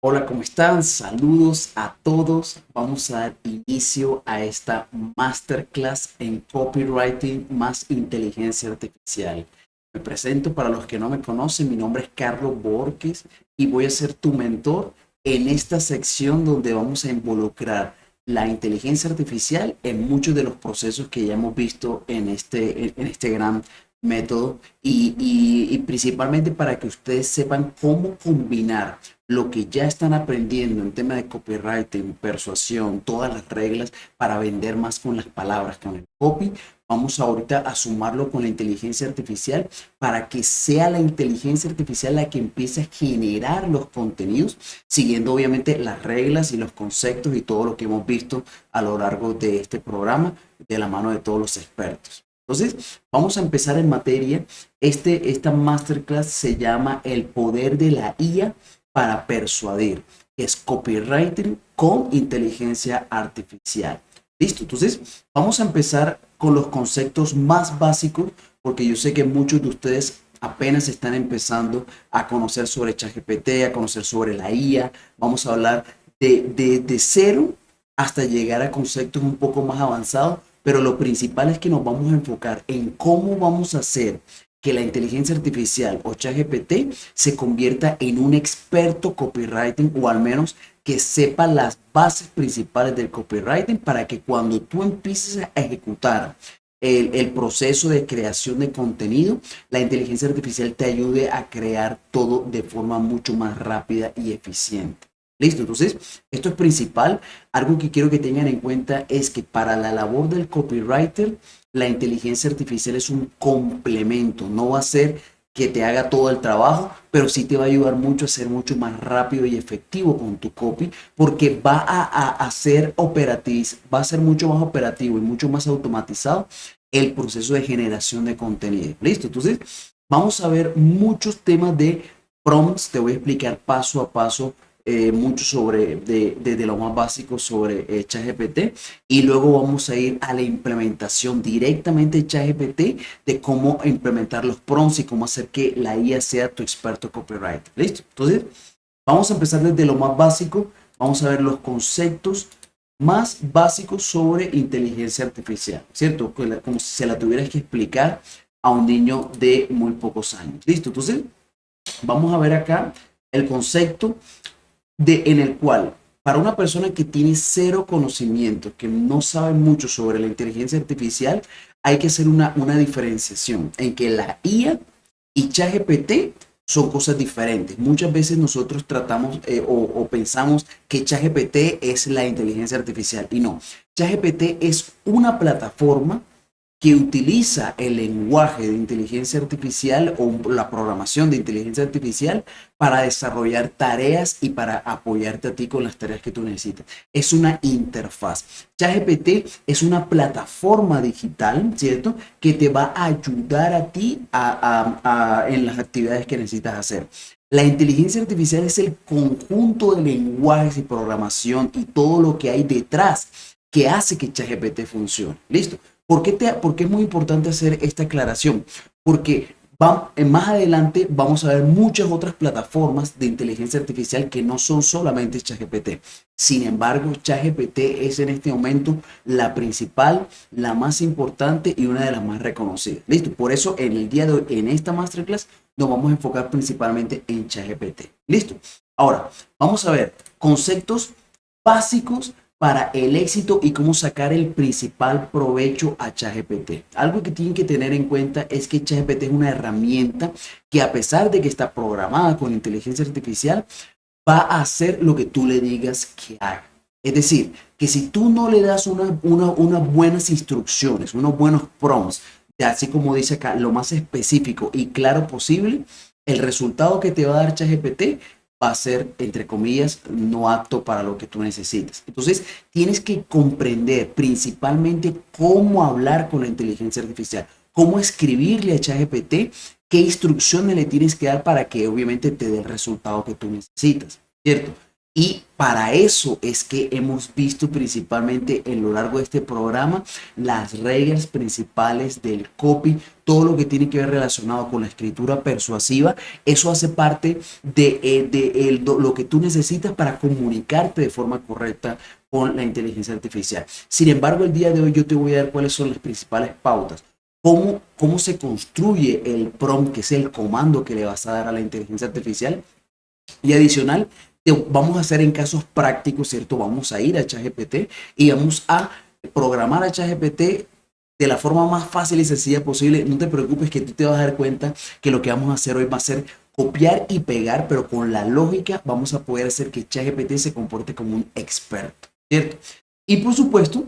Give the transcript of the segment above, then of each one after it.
Hola, ¿cómo están? Saludos a todos. Vamos a dar inicio a esta masterclass en copywriting más inteligencia artificial. Me presento para los que no me conocen, mi nombre es Carlos Borges y voy a ser tu mentor en esta sección donde vamos a involucrar la inteligencia artificial en muchos de los procesos que ya hemos visto en este gran método y principalmente para que ustedes sepan cómo combinar lo que ya están aprendiendo en tema de copywriting, persuasión, todas las reglas para vender más con las palabras, con el copy. Vamos ahorita a sumarlo con la inteligencia artificial para que sea la inteligencia artificial la que empiece a generar los contenidos, siguiendo obviamente las reglas y los conceptos y todo lo que hemos visto a lo largo de este programa de la mano de todos los expertos. Entonces, vamos a empezar en materia. Esta masterclass se llama El poder de la IA para persuadir, que es copywriting con inteligencia artificial. Listo, entonces vamos a empezar con los conceptos más básicos, porque yo sé que muchos de ustedes apenas están empezando a conocer sobre ChatGPT, a conocer sobre la IA. Vamos a hablar de cero hasta llegar a conceptos un poco más avanzados, pero lo principal es que nos vamos a enfocar en cómo vamos a hacer que la inteligencia artificial o ChatGPT se convierta en un experto copywriting o al menos que sepa las bases principales del copywriting para que cuando tú empieces a ejecutar el proceso de creación de contenido, la inteligencia artificial te ayude a crear todo de forma mucho más rápida y eficiente. Listo, entonces esto es principal. Algo que quiero que tengan en cuenta es que para la labor del copywriter, la inteligencia artificial es un complemento, no va a ser que te haga todo el trabajo, pero sí te va a ayudar mucho a ser mucho más rápido y efectivo con tu copy, porque va a ser mucho más operativo y mucho más automatizado el proceso de generación de contenido. Listo, entonces vamos a ver muchos temas de prompts, te voy a explicar paso a paso mucho sobre, desde lo más básico sobre ChatGPT y luego vamos a ir a la implementación directamente de ChatGPT de cómo implementar los prompts y cómo hacer que la IA sea tu experto copywriter. ¿Listo? Entonces, vamos a empezar desde lo más básico. Vamos a ver los conceptos más básicos sobre inteligencia artificial, ¿cierto? Como si se la tuvieras que explicar a un niño de muy pocos años. ¿Listo? Entonces, vamos a ver acá el concepto en el cual para una persona que tiene cero conocimiento, que no sabe mucho sobre la inteligencia artificial, hay que hacer una diferenciación en que la IA y ChatGPT son cosas diferentes. Muchas veces nosotros tratamos o pensamos que ChatGPT es la inteligencia artificial y no. ChatGPT es una plataforma que utiliza el lenguaje de inteligencia artificial o la programación de inteligencia artificial para desarrollar tareas y para apoyarte a ti con las tareas que tú necesitas. Es una interfaz. ChatGPT es una plataforma digital, ¿cierto? Que te va a ayudar a ti en las actividades que necesitas hacer. La inteligencia artificial es el conjunto de lenguajes y programación y todo lo que hay detrás que hace que ChatGPT funcione. ¿Listo? ¿Por qué es muy importante hacer esta aclaración? Porque más adelante vamos a ver muchas otras plataformas de inteligencia artificial que no son solamente ChatGPT. Sin embargo, ChatGPT es en este momento la principal, la más importante y una de las más reconocidas. Listo, por eso en el día de hoy, en esta masterclass, nos vamos a enfocar principalmente en ChatGPT. Listo. Ahora, vamos a ver conceptos básicos para el éxito y cómo sacar el principal provecho a ChatGPT. Algo que tienen que tener en cuenta es que ChatGPT es una herramienta que a pesar de que está programada con inteligencia artificial, va a hacer lo que tú le digas que haga. Es decir, que si tú no le das unas buenas instrucciones, unos buenos prompts, así como dice acá, lo más específico y claro posible, el resultado que te va a dar ChatGPT va a ser, entre comillas, no apto para lo que tú necesitas. Entonces, tienes que comprender principalmente cómo hablar con la inteligencia artificial, cómo escribirle a ChatGPT, qué instrucciones le tienes que dar para que obviamente te dé el resultado que tú necesitas, ¿cierto? Y para eso es que hemos visto principalmente en lo largo de este programa las reglas principales del copy, todo lo que tiene que ver relacionado con la escritura persuasiva. Eso hace parte lo que tú necesitas para comunicarte de forma correcta con la inteligencia artificial. Sin embargo, el día de hoy yo te voy a dar cuáles son las principales pautas. Cómo se construye el prompt, que es el comando que le vas a dar a la inteligencia artificial. Y adicional, vamos a hacer en casos prácticos, ¿cierto? Vamos a ir a ChatGPT y vamos a programar a ChatGPT de la forma más fácil y sencilla posible. No te preocupes, que tú te vas a dar cuenta que lo que vamos a hacer hoy va a ser copiar y pegar, pero con la lógica vamos a poder hacer que ChatGPT se comporte como un experto, ¿cierto? Y por supuesto,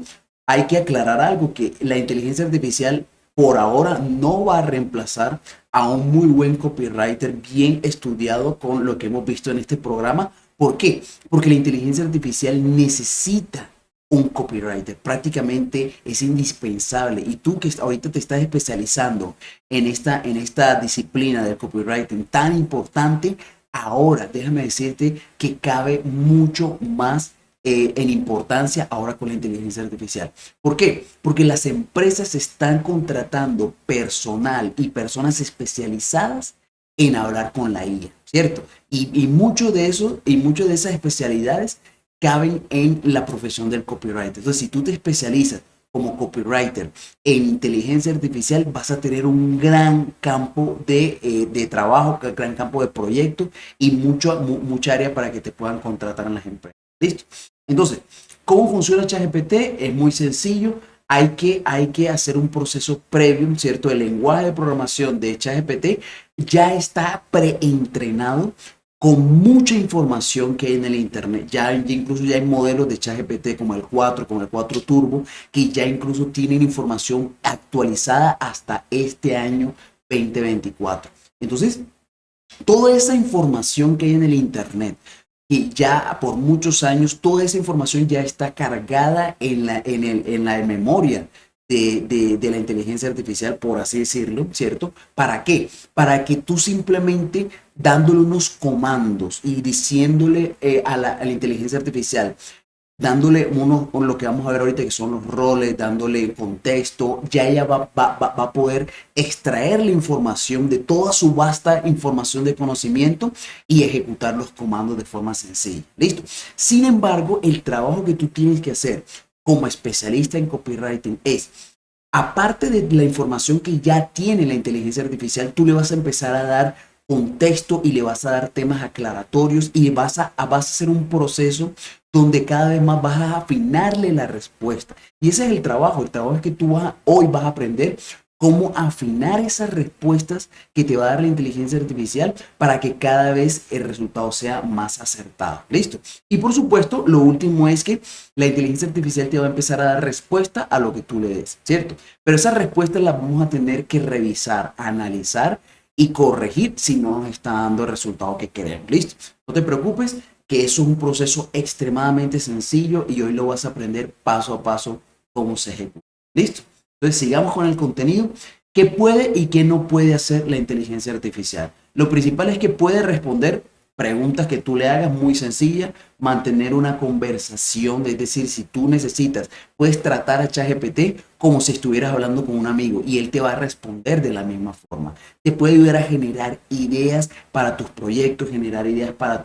hay que aclarar algo, que la inteligencia artificial por ahora no va a reemplazar a un muy buen copywriter bien estudiado con lo que hemos visto en este programa. ¿Por qué? Porque la inteligencia artificial necesita un copywriter, prácticamente es indispensable. Y tú que ahorita te estás especializando en esta disciplina del copywriting tan importante, ahora déjame decirte que cabe mucho más en importancia ahora con la inteligencia artificial. ¿Por qué? Porque las empresas están contratando personal y personas especializadas en hablar con la IA, ¿cierto? Y mucho de eso, y muchas de esas especialidades caben en la profesión del copywriter. Entonces, si tú te especializas como copywriter en inteligencia artificial, vas a tener un gran campo de trabajo, un gran campo de proyectos y mucha área para que te puedan contratar en las empresas. ¿Listo? Entonces, ¿cómo funciona ChatGPT? Es muy sencillo. Hay que hacer un proceso previo, ¿cierto? El lenguaje de programación de ChatGPT ya está preentrenado con mucha información que hay en el internet. Incluso ya hay modelos de ChatGPT como el 4, como el 4 Turbo, que ya incluso tienen información actualizada hasta este año 2024. Entonces, toda esa información que hay en el internet, y ya por muchos años toda esa información ya está cargada en la memoria de la inteligencia artificial, por así decirlo, ¿cierto? ¿Para qué? Para que tú simplemente dándole unos comandos y diciéndole a la inteligencia artificial, dándole lo que vamos a ver ahorita, que son los roles, dándole contexto, ya ella va a poder extraer la información de toda su vasta información de conocimiento y ejecutar los comandos de forma sencilla. ¿Listo? Sin embargo, el trabajo que tú tienes que hacer como especialista en copywriting es, aparte de la información que ya tiene la inteligencia artificial, tú le vas a empezar a dar contexto y le vas a dar temas aclaratorios y vas a hacer un proceso donde cada vez más vas a afinarle la respuesta. Y ese es el trabajo es que hoy vas a aprender cómo afinar esas respuestas que te va a dar la inteligencia artificial para que cada vez el resultado sea más acertado. ¿Listo? Y por supuesto, lo último es que la inteligencia artificial te va a empezar a dar respuesta a lo que tú le des, ¿cierto? Pero esas respuestas las vamos a tener que revisar, analizar y corregir si no nos está dando el resultado que queremos. ¿Listo? No te preocupes, que eso es un proceso extremadamente sencillo y hoy lo vas a aprender paso a paso cómo se ejecuta. ¿Listo? Entonces sigamos con el contenido. ¿Qué puede y qué no puede hacer la inteligencia artificial? Lo principal es que puede responder preguntas que tú le hagas muy sencillas, mantener una conversación, es decir, si tú necesitas, puedes tratar a ChatGPT como si estuvieras hablando con un amigo y él te va a responder de la misma forma. Te puede ayudar a generar ideas para tus proyectos, generar ideas para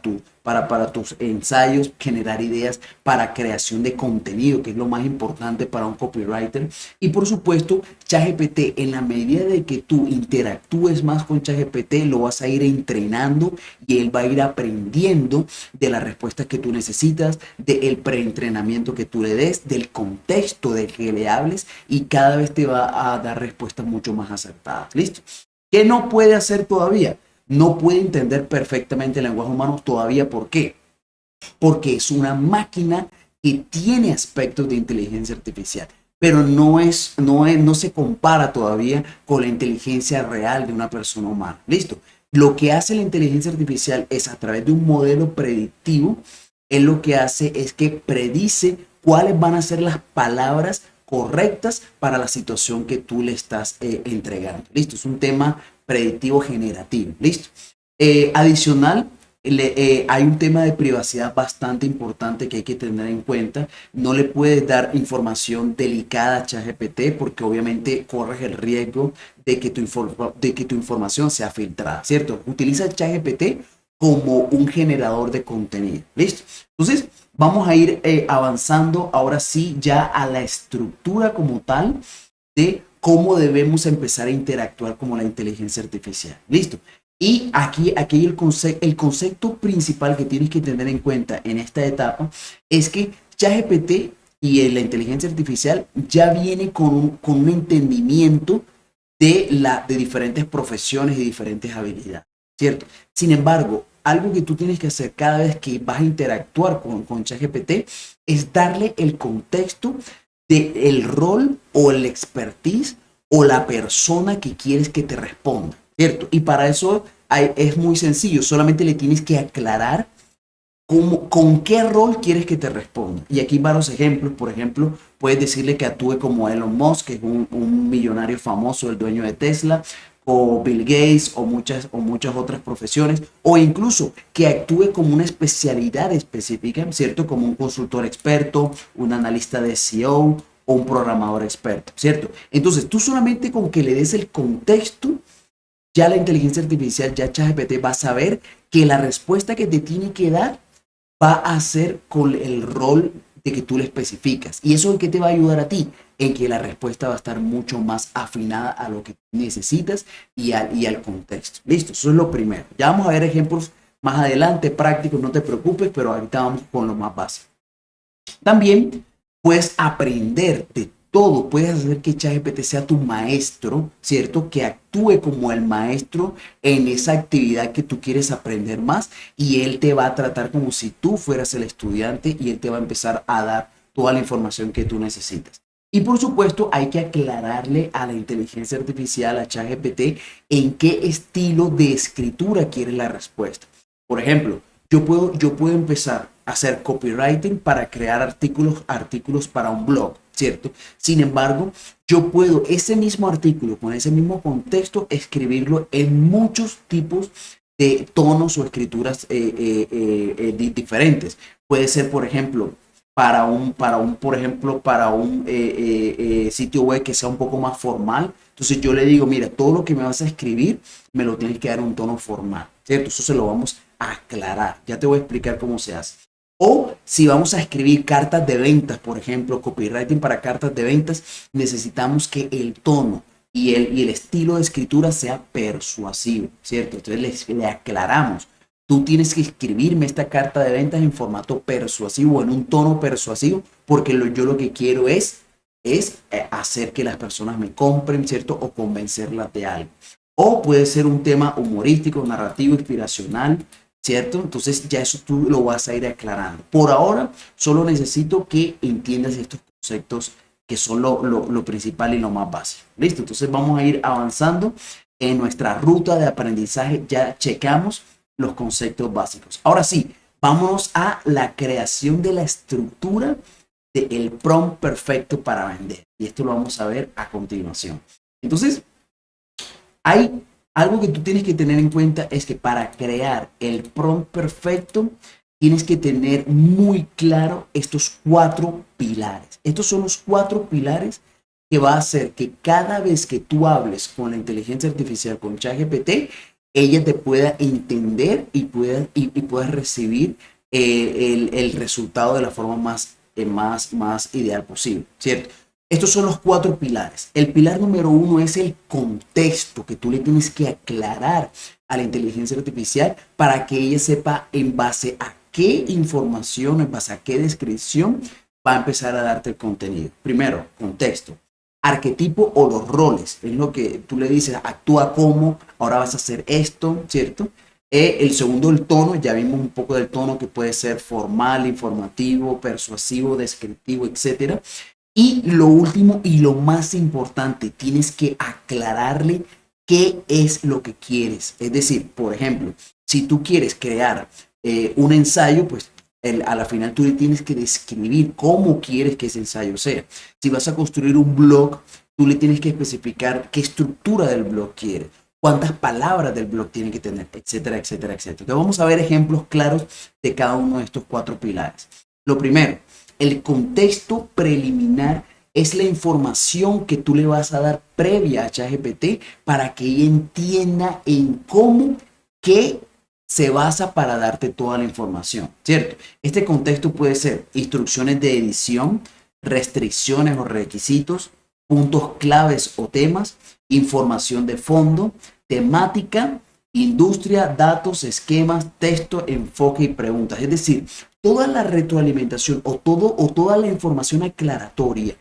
tus ensayos, generar ideas para creación de contenido, que es lo más importante para un copywriter. Y por supuesto, ChatGPT, en la medida de que tú interactúes más con ChatGPT, lo vas a ir entrenando y él va a ir aprendiendo de las respuestas que tú necesitas, del preentrenamiento que tú le des, del contexto del que le hables y cada vez te va a dar respuestas mucho más acertadas. ¿Listo? ¿Qué no puede hacer todavía? No puede entender perfectamente el lenguaje humano todavía. ¿Por qué? Porque es una máquina que tiene aspectos de inteligencia artificial, pero no se compara todavía con la inteligencia real de una persona humana. ¿Listo? Lo que hace la inteligencia artificial es, a través de un modelo predictivo, él lo que hace es que predice cuáles van a ser las palabras correctas para la situación que tú le estás entregando. ¿Listo? Es un tema predictivo generativo. ¿Listo? Adicional, hay un tema de privacidad bastante importante que hay que tener en cuenta. No le puedes dar información delicada a ChatGPT porque obviamente corres el riesgo de que de que tu información sea filtrada, ¿cierto? Utiliza ChatGPT como un generador de contenido. ¿Listo? Entonces, vamos a ir avanzando ahora sí ya a la estructura como tal de cómo debemos empezar a interactuar con la inteligencia artificial. ¿Listo? Y aquí el concepto principal que tienes que tener en cuenta en esta etapa es que ChatGPT y la inteligencia artificial ya viene con un entendimiento de diferentes profesiones y diferentes habilidades, ¿cierto? Sin embargo, algo que tú tienes que hacer cada vez que vas a interactuar con ChatGPT es darle el contexto del rol o el expertise o la persona que quieres que te responda, ¿cierto? Y para eso es muy sencillo, solamente le tienes que aclarar con qué rol quieres que te responda. Y aquí varios ejemplos. Por ejemplo, puedes decirle que actúe como Elon Musk, que es un millonario famoso, el dueño de Tesla, o Bill Gates, o muchas otras profesiones, o incluso que actúe como una especialidad específica, ¿cierto? Como un consultor experto, un analista de SEO o un programador experto, ¿cierto? Entonces, tú solamente con que le des el contexto, ya la inteligencia artificial, ya ChatGPT va a saber que la respuesta que te tiene que dar va a ser con el rol de que tú le especificas. ¿Y eso en qué te va a ayudar a ti? En que la respuesta va a estar mucho más afinada a lo que necesitas y al contexto. Listo, eso es lo primero. Ya vamos a ver ejemplos más adelante, prácticos, no te preocupes, pero ahorita vamos con lo más básico. También puedes aprender de todo, puedes hacer que ChatGPT sea tu maestro, ¿cierto? Que actúe como el maestro en esa actividad que tú quieres aprender más y él te va a tratar como si tú fueras el estudiante y él te va a empezar a dar toda la información que tú necesitas. Y por supuesto hay que aclararle a la inteligencia artificial, a ChatGPT, en qué estilo de escritura quiere la respuesta. Por ejemplo, yo puedo empezar a hacer copywriting para crear artículos para un blog, ¿cierto? Sin embargo, yo puedo ese mismo artículo, con ese mismo contexto, escribirlo en muchos tipos de tonos o escrituras diferentes. Puede ser, por ejemplo, para un sitio web que sea un poco más formal. Entonces yo le digo, mira, todo lo que me vas a escribir, me lo tienes que dar un tono formal, ¿cierto? Eso se lo vamos a aclarar. Ya te voy a explicar cómo se hace. O si vamos a escribir cartas de ventas, por ejemplo, copywriting para cartas de ventas, necesitamos que el tono y el estilo de escritura sea persuasivo, ¿cierto? Entonces le aclaramos. Tú tienes que escribirme esta carta de ventas en formato persuasivo, en un tono persuasivo, porque yo lo que quiero es hacer que las personas me compren, ¿cierto? O convencerlas de algo. O puede ser un tema humorístico, narrativo, inspiracional, ¿cierto? Entonces ya eso tú lo vas a ir aclarando. Por ahora, solo necesito que entiendas estos conceptos que son lo principal y lo más básico. ¿Listo? Entonces vamos a ir avanzando en nuestra ruta de aprendizaje. Ya checamos los conceptos básicos. Ahora sí, vámonos a la creación de la estructura del prompt perfecto para vender. Y esto lo vamos a ver a continuación. Entonces, hay algo que tú tienes que tener en cuenta es que para crear el prompt perfecto tienes que tener muy claro estos 4 pilares. Estos son los 4 pilares que va a hacer que cada vez que tú hables con la inteligencia artificial, con ChatGPT, ella te pueda entender y puedas recibir el resultado de la forma más ideal posible, ¿cierto? Estos son los 4 pilares. El pilar número 1 es el contexto que tú le tienes que aclarar a la inteligencia artificial para que ella sepa en base a qué información, en base a qué descripción va a empezar a darte el contenido. Primero, contexto. Arquetipo o los roles. Es lo que tú le dices, actúa como, ahora vas a hacer esto, ¿cierto? El segundo, el tono. Ya vimos un poco del tono que puede ser formal, informativo, persuasivo, descriptivo, etcétera. Y lo último y lo más importante, tienes que aclararle qué es lo que quieres. Es decir, por ejemplo, si tú quieres crear un ensayo, pues a la final tú le tienes que describir cómo quieres que ese ensayo sea. Si vas a construir un blog, tú le tienes que especificar qué estructura del blog quieres. cuántas palabras del blog tiene que tener, etcétera, etcétera, etcétera. Entonces vamos a ver ejemplos claros de cada uno de estos 4 pilares. Lo primero, el contexto preliminar es la información que tú le vas a dar previa a ChatGPT para que ella entienda en cómo, qué se basa para darte toda la información, ¿cierto? Este contexto puede ser instrucciones de edición, restricciones o requisitos, puntos claves o temas, información de fondo, temática, industria, datos, esquemas, texto, enfoque y preguntas. Es decir, toda la retroalimentación o toda la información aclaratoria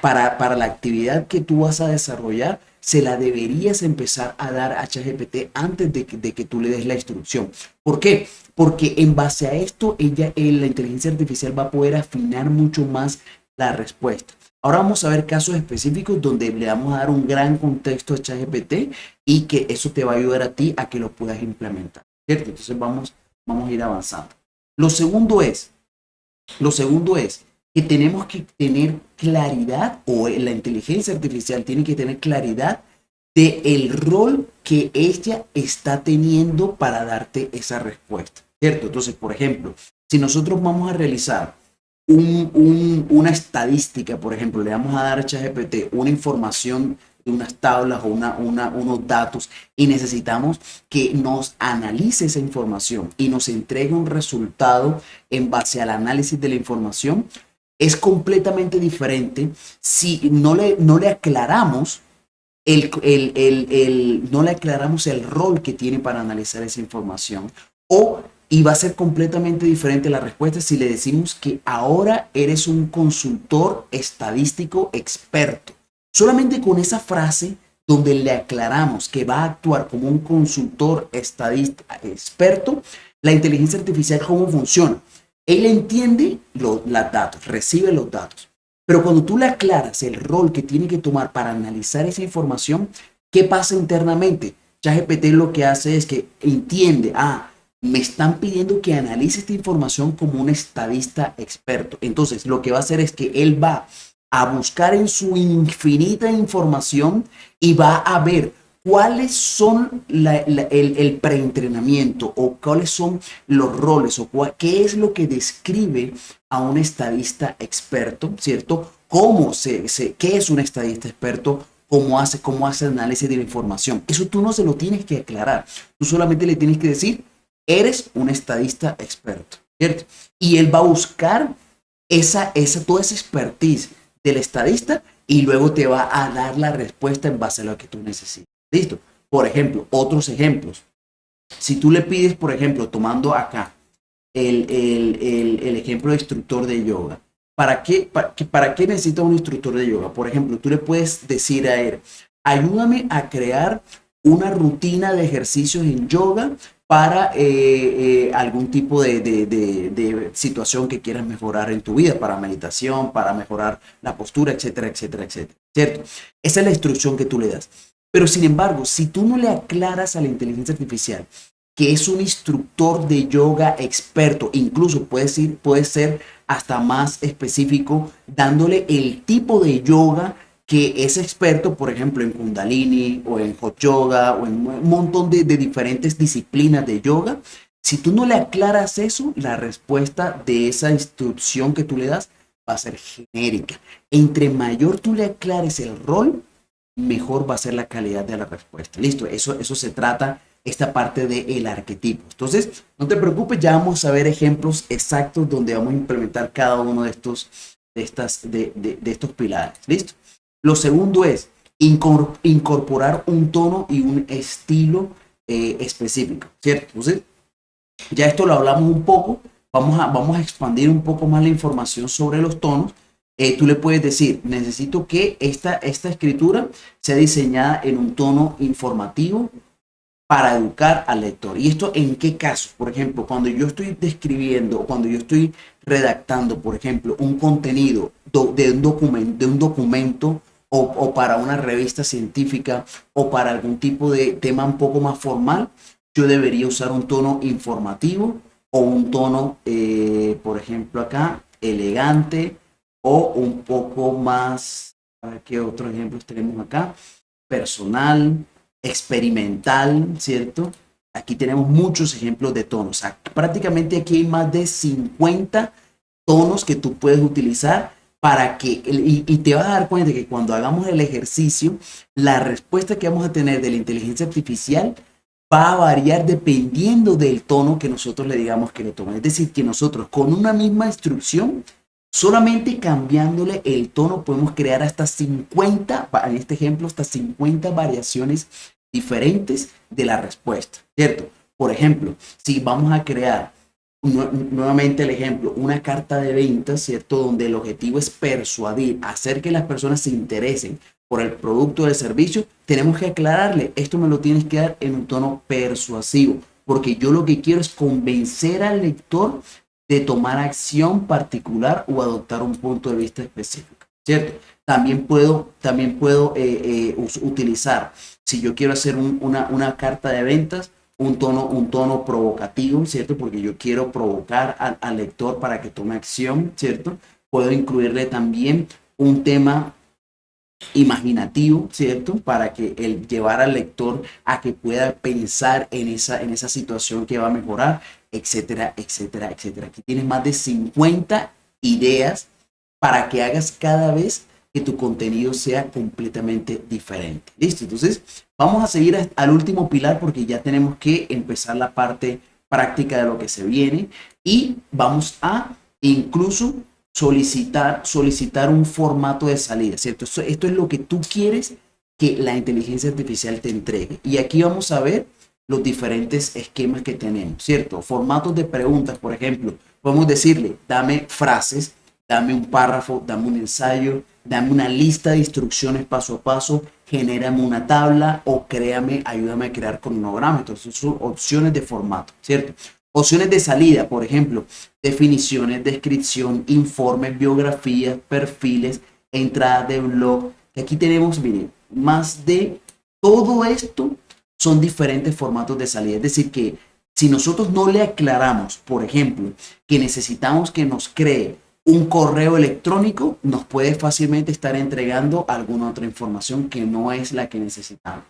para la actividad que tú vas a desarrollar, se la deberías empezar a dar a ChatGPT antes de que tú le des la instrucción. ¿Por qué? Porque en base a esto, la inteligencia artificial va a poder afinar mucho más la respuesta. Ahora vamos a ver casos específicos donde le vamos a dar un gran contexto a ChatGPT y que eso te va a ayudar a ti a que lo puedas implementar, ¿cierto? Entonces vamos a ir avanzando. Lo segundo es que tenemos que tener claridad, o la inteligencia artificial tiene que tener claridad de el rol que ella está teniendo para darte esa respuesta, ¿cierto? Entonces, por ejemplo, si nosotros vamos a realizar una estadística, por ejemplo, le vamos a dar a ChatGPT una información de unas tablas o unos datos y necesitamos que nos analice esa información y nos entregue un resultado en base al análisis de la información, es completamente diferente si no le aclaramos no le aclaramos el rol que tiene para analizar esa información, y va a ser completamente diferente la respuesta si le decimos que ahora eres un consultor estadístico experto. Solamente con esa frase donde le aclaramos que va a actuar como un consultor estadístico experto, la inteligencia artificial, ¿cómo funciona? Él entiende los datos, recibe los datos. Pero cuando tú le aclaras el rol que tiene que tomar para analizar esa información, ¿qué pasa internamente? ChatGPT lo que hace es que entiende, me están pidiendo que analice esta información como un estadista experto. Entonces, lo que va a hacer es que él va a buscar en su infinita información y va a ver cuáles son el preentrenamiento o cuáles son los roles o qué es lo que describe a un estadista experto, ¿cierto? ¿Qué es un estadista experto? ¿Cómo hace análisis de la información? Eso tú no se lo tienes que aclarar. Tú solamente le tienes que decir, eres un estadista experto, ¿cierto? Y él va a buscar toda esa expertise del estadista y luego te va a dar la respuesta en base a lo que tú necesitas. ¿Listo? Por ejemplo, otros ejemplos. Si tú le pides, por ejemplo, tomando acá el ejemplo de instructor de yoga, ¿para qué necesita un instructor de yoga? Por ejemplo, tú le puedes decir a él, ayúdame a crear una rutina de ejercicios en yoga para algún tipo de situación que quieras mejorar en tu vida, para meditación, para mejorar la postura, etcétera, etcétera, etcétera, ¿cierto? Esa es la instrucción que tú le das. Pero sin embargo, si tú no le aclaras a la inteligencia artificial que es un instructor de yoga experto, incluso puede ser hasta más específico, dándole el tipo de yoga que es experto, por ejemplo, en Kundalini o en Hot Yoga o en un montón de diferentes disciplinas de yoga. Si tú no le aclaras eso, la respuesta de esa instrucción que tú le das va a ser genérica. Entre mayor tú le aclares el rol, mejor va a ser la calidad de la respuesta. Listo, eso se trata esta parte del arquetipo. Entonces, no te preocupes, ya vamos a ver ejemplos exactos donde vamos a implementar cada uno de estos pilares. ¿Listo? Lo segundo es incorporar un tono y un estilo específico, ¿cierto? Entonces, ya esto lo hablamos un poco, vamos a expandir un poco más la información sobre los tonos. Tú le puedes decir, necesito que esta escritura sea diseñada en un tono informativo para educar al lector. ¿Y esto en qué caso? Por ejemplo, cuando yo estoy describiendo o cuando yo estoy redactando, por ejemplo, un contenido de un documento o para una revista científica o para algún tipo de tema un poco más formal, yo debería usar un tono informativo o un tono, por ejemplo, acá, elegante o un poco más, a ver qué otros ejemplos tenemos acá, personal, experimental, ¿cierto? Aquí tenemos muchos ejemplos de tonos. O sea, prácticamente aquí hay más de 50 tonos que tú puedes utilizar para que, y te vas a dar cuenta que cuando hagamos el ejercicio, la respuesta que vamos a tener de la inteligencia artificial va a variar dependiendo del tono que nosotros le digamos que le tome. Es decir, que nosotros con una misma instrucción, solamente cambiándole el tono, podemos crear hasta 50, en este ejemplo, hasta 50 variaciones diferentes de la respuesta, ¿cierto? Por ejemplo, si vamos a crear nuevamente el ejemplo, una carta de ventas, ¿cierto? Donde el objetivo es persuadir, hacer que las personas se interesen por el producto o el servicio, tenemos que aclararle, esto me lo tienes que dar en un tono persuasivo, porque yo lo que quiero es convencer al lector de tomar acción particular o adoptar un punto de vista específico, ¿cierto? También puedo utilizar, si yo quiero hacer una carta de ventas, un tono provocativo, ¿cierto? Porque yo quiero provocar al lector para que tome acción, ¿cierto? Puedo incluirle también un tema imaginativo, ¿cierto? Para que el llevar al lector a que pueda pensar en esa situación que va a mejorar, etcétera, etcétera, etcétera. Aquí tienes más de 50 ideas para que hagas cada vez que tu contenido sea completamente diferente. ¿Listo? Entonces, vamos a seguir al último pilar porque ya tenemos que empezar la parte práctica de lo que se viene y vamos a incluso solicitar un formato de salida, ¿cierto? Esto es lo que tú quieres que la inteligencia artificial te entregue. Y aquí vamos a ver los diferentes esquemas que tenemos, ¿cierto? Formatos de preguntas, por ejemplo, podemos decirle, dame frases, dame un párrafo, dame un ensayo, dame una lista de instrucciones paso a paso, genérame una tabla o créame, ayúdame a crear cronograma. Entonces son opciones de formato, ¿cierto? Opciones de salida, por ejemplo, definiciones, descripción, informes, biografías, perfiles, entradas de blog. Y aquí tenemos, miren, más de todo esto son diferentes formatos de salida. Es decir, que si nosotros no le aclaramos, por ejemplo, que necesitamos que nos cree un correo electrónico, nos puede fácilmente estar entregando alguna otra información que no es la que necesitamos.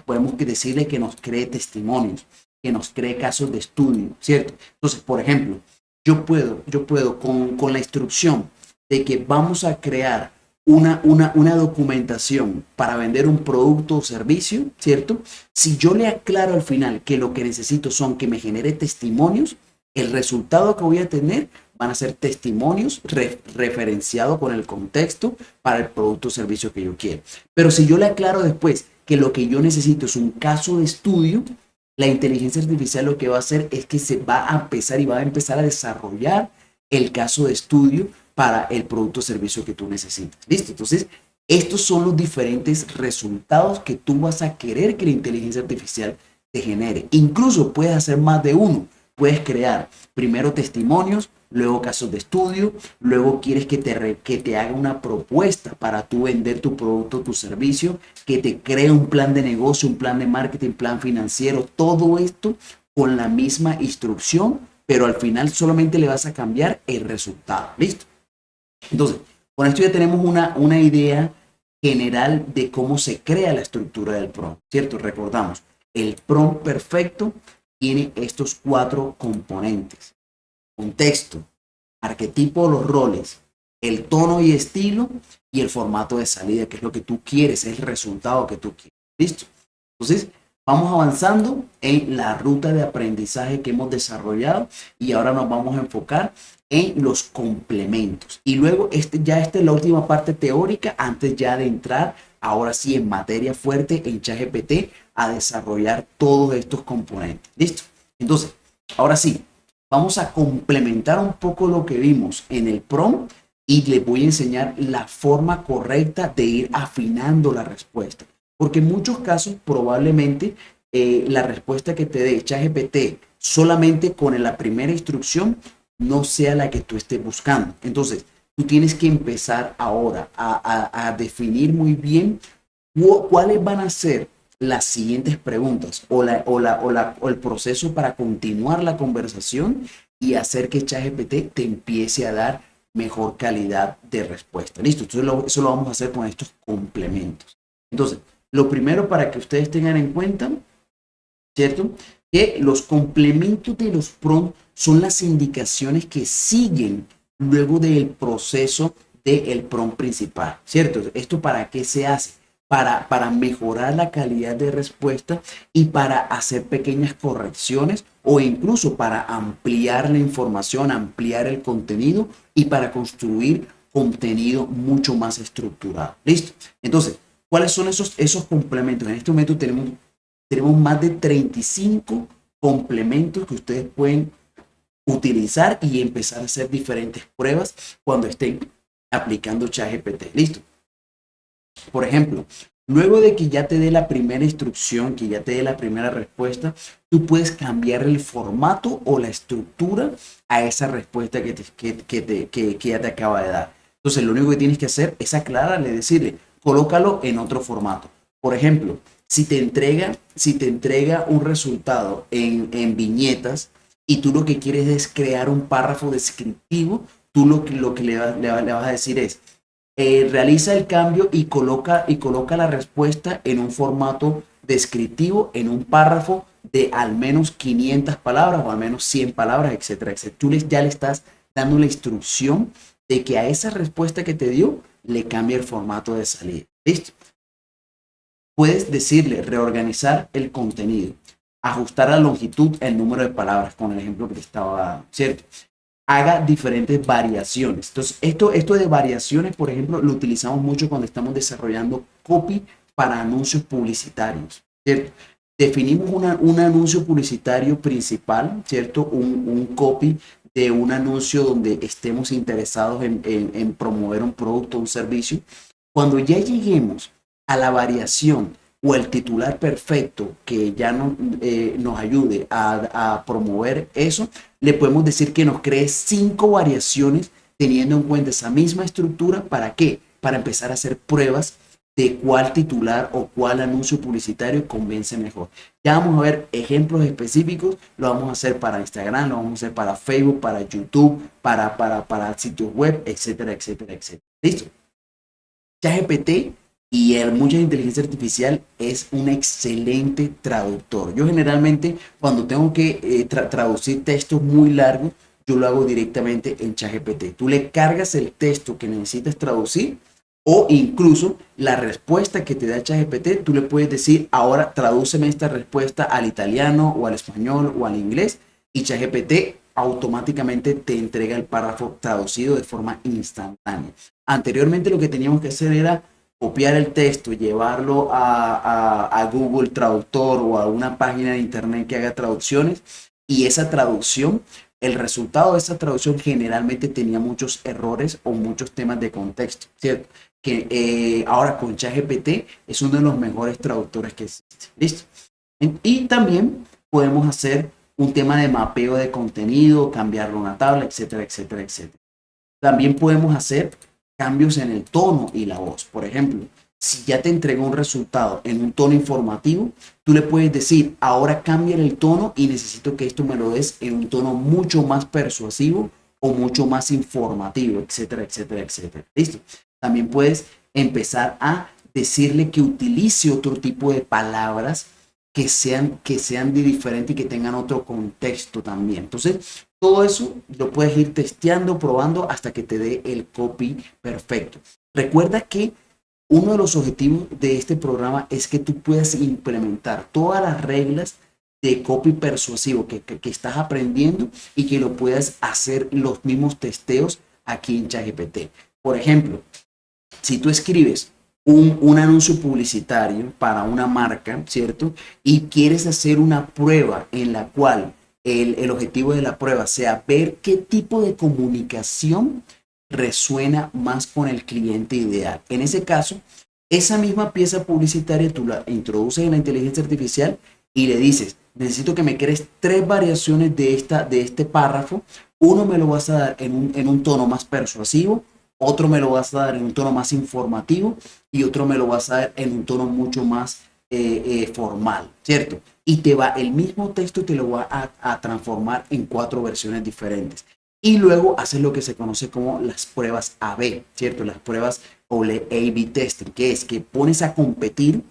Podemos decirle que nos cree testimonios, que nos cree casos de estudio, ¿cierto? Entonces, por ejemplo, yo puedo con la instrucción de que vamos a crear una documentación para vender un producto o servicio, ¿cierto? Si yo le aclaro al final que lo que necesito son que me genere testimonios, el resultado que voy a tener van a ser testimonios referenciados con el contexto para el producto o servicio que yo quiero. Pero si yo le aclaro después que lo que yo necesito es un caso de estudio, la inteligencia artificial lo que va a hacer es que se va a empezar y va a empezar a desarrollar el caso de estudio para el producto o servicio que tú necesitas. ¿Listo? Entonces, estos son los diferentes resultados que tú vas a querer que la inteligencia artificial te genere. Incluso puedes hacer más de uno. Puedes crear primero testimonios, luego casos de estudio, luego quieres que te haga una propuesta para tú vender tu producto o tu servicio, que te cree un plan de negocio, un plan de marketing, plan financiero, todo esto con la misma instrucción, pero al final solamente le vas a cambiar el resultado. ¿Listo? Entonces, con esto ya tenemos una idea general de cómo se crea la estructura del prompt, ¿cierto? Recordamos, el prompt perfecto tiene estos 4 componentes: contexto, arquetipo, los roles, el tono y estilo y el formato de salida, que es lo que tú quieres, es el resultado que tú quieres. ¿Listo? Entonces, vamos avanzando en la ruta de aprendizaje que hemos desarrollado y ahora nos vamos a enfocar en los complementos. Y luego, esta es la última parte teórica antes ya de entrar, ahora sí, en materia fuerte en ChatGPT a desarrollar todos estos componentes. ¿Listo? Entonces, ahora sí, vamos a complementar un poco lo que vimos en el prompt y les voy a enseñar la forma correcta de ir afinando la respuesta. Porque en muchos casos probablemente la respuesta que te dé ChatGPT solamente con la primera instrucción no sea la que tú estés buscando. Entonces, tú tienes que empezar ahora a definir muy bien cuáles van a ser las siguientes preguntas o el proceso para continuar la conversación y hacer que ChatGPT te empiece a dar mejor calidad de respuesta. Listo, entonces eso lo vamos a hacer con estos complementos. Entonces, Lo primero para que ustedes tengan en cuenta, ¿cierto? Que los complementos de los prompts son las indicaciones que siguen luego del proceso del prompt principal, ¿cierto? ¿Esto para qué se hace? Para mejorar la calidad de respuesta y para hacer pequeñas correcciones o incluso para ampliar la información, ampliar el contenido y para construir contenido mucho más estructurado. ¿Listo? Entonces, ¿cuáles son esos complementos? En este momento tenemos más de 35 complementos que ustedes pueden utilizar y empezar a hacer diferentes pruebas cuando estén aplicando ChatGPT. Listo. Por ejemplo, luego de que ya te dé la primera instrucción, que ya te dé la primera respuesta, tú puedes cambiar el formato o la estructura a esa respuesta que ya te acaba de dar. Entonces, lo único que tienes que hacer es aclararle, decirle, colócalo en otro formato. Por ejemplo, si te entrega un resultado en viñetas y tú lo que quieres es crear un párrafo descriptivo, tú lo que le vas a decir es, realiza el cambio y coloca la respuesta en un formato descriptivo, en un párrafo de al menos 500 palabras o al menos 100 palabras, etcétera, etcétera. Ya le estás dando la instrucción de que a esa respuesta que te dio le cambie el formato de salida. ¿Listo? Puedes decirle reorganizar el contenido, ajustar la longitud, el número de palabras, con el ejemplo que te estaba dando, ¿cierto? Haga diferentes variaciones. Entonces, esto de variaciones, por ejemplo, lo utilizamos mucho cuando estamos desarrollando copy para anuncios publicitarios, ¿cierto? Definimos un anuncio publicitario principal, ¿cierto? Un copy de un anuncio donde estemos interesados en promover un producto o un servicio. Cuando ya lleguemos a la variación o el titular perfecto que ya nos ayude a promover eso, le podemos decir que nos cree 5 variaciones teniendo en cuenta esa misma estructura. ¿Para qué? Para empezar a hacer pruebas de cuál titular o cuál anuncio publicitario convence mejor. Ya vamos a ver ejemplos específicos, lo vamos a hacer para Instagram, lo vamos a hacer para Facebook, para YouTube, para sitios web, etcétera, etcétera, etcétera. ¿Listo? ChatGPT y mucha inteligencia artificial es un excelente traductor. Yo generalmente cuando tengo que traducir textos muy largos, yo lo hago directamente en ChatGPT. Tú le cargas el texto que necesitas traducir o incluso la respuesta que te da ChatGPT, tú le puedes decir, ahora tradúceme esta respuesta al italiano o al español o al inglés y ChatGPT automáticamente te entrega el párrafo traducido de forma instantánea. Anteriormente lo que teníamos que hacer era copiar el texto, llevarlo a Google Traductor o a una página de internet que haga traducciones y esa traducción, el resultado de esa traducción generalmente tenía muchos errores o muchos temas de contexto, ¿cierto? Que ahora con ChatGPT es uno de los mejores traductores que existe. ¿Listo? Y también podemos hacer un tema de mapeo de contenido, cambiarlo a una tabla, etcétera, etcétera, etcétera. También podemos hacer cambios en el tono y la voz. Por ejemplo, si ya te entregó un resultado en un tono informativo, tú le puedes decir, ahora cambia el tono y necesito que esto me lo des en un tono mucho más persuasivo o mucho más informativo, etcétera, etcétera, etcétera. ¿Listo? También puedes empezar a decirle que utilice otro tipo de palabras que sean de diferente y que tengan otro contexto también. Entonces, todo eso lo puedes ir testeando, probando hasta que te dé el copy perfecto. Recuerda que uno de los objetivos de este programa es que tú puedas implementar todas las reglas de copy persuasivo que estás aprendiendo y que lo puedas hacer los mismos testeos aquí en ChatGPT. Por ejemplo, si tú escribes un anuncio publicitario para una marca, ¿cierto? Y quieres hacer una prueba en la cual el objetivo de la prueba sea ver qué tipo de comunicación resuena más con el cliente ideal. En ese caso, esa misma pieza publicitaria tú la introduces en la inteligencia artificial y le dices, necesito que me crees 3 variaciones de este párrafo. Uno me lo vas a dar en un tono más persuasivo, otro me lo vas a dar en un tono más informativo y otro me lo vas a dar en un tono mucho más formal, ¿cierto? Y el mismo texto te lo va a transformar en 4 versiones diferentes. Y luego haces lo que se conoce como las pruebas A/B, ¿cierto? Las pruebas o el A/B testing, que es que pones a competir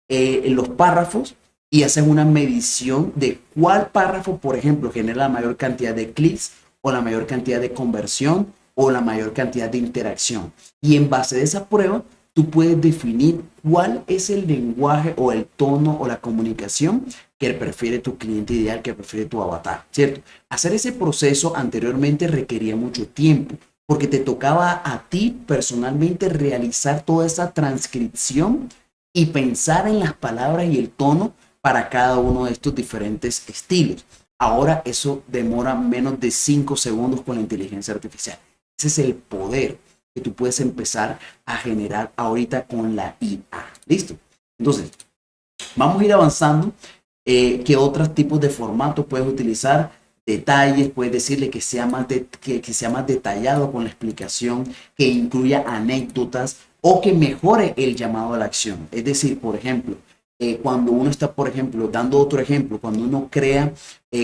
los párrafos y haces una medición de cuál párrafo, por ejemplo, genera la mayor cantidad de clics o la mayor cantidad de conversión o la mayor cantidad de interacción. Y en base de esa prueba, tú puedes definir cuál es el lenguaje o el tono o la comunicación que prefiere tu cliente ideal, que prefiere tu avatar, ¿cierto? Hacer ese proceso anteriormente requería mucho tiempo, porque te tocaba a ti personalmente realizar toda esa transcripción y pensar en las palabras y el tono para cada uno de estos diferentes estilos. Ahora eso demora menos de 5 segundos con la inteligencia artificial. Ese es el poder que tú puedes empezar a generar ahorita con la IA. ¿Listo? Entonces, vamos a ir avanzando. ¿Qué otros tipos de formato puedes utilizar? Detalles, puedes decirle que sea que sea más detallado con la explicación, que incluya anécdotas o que mejore el llamado a la acción. Es decir, por ejemplo, cuando uno está, por ejemplo, dando otro ejemplo, cuando uno crea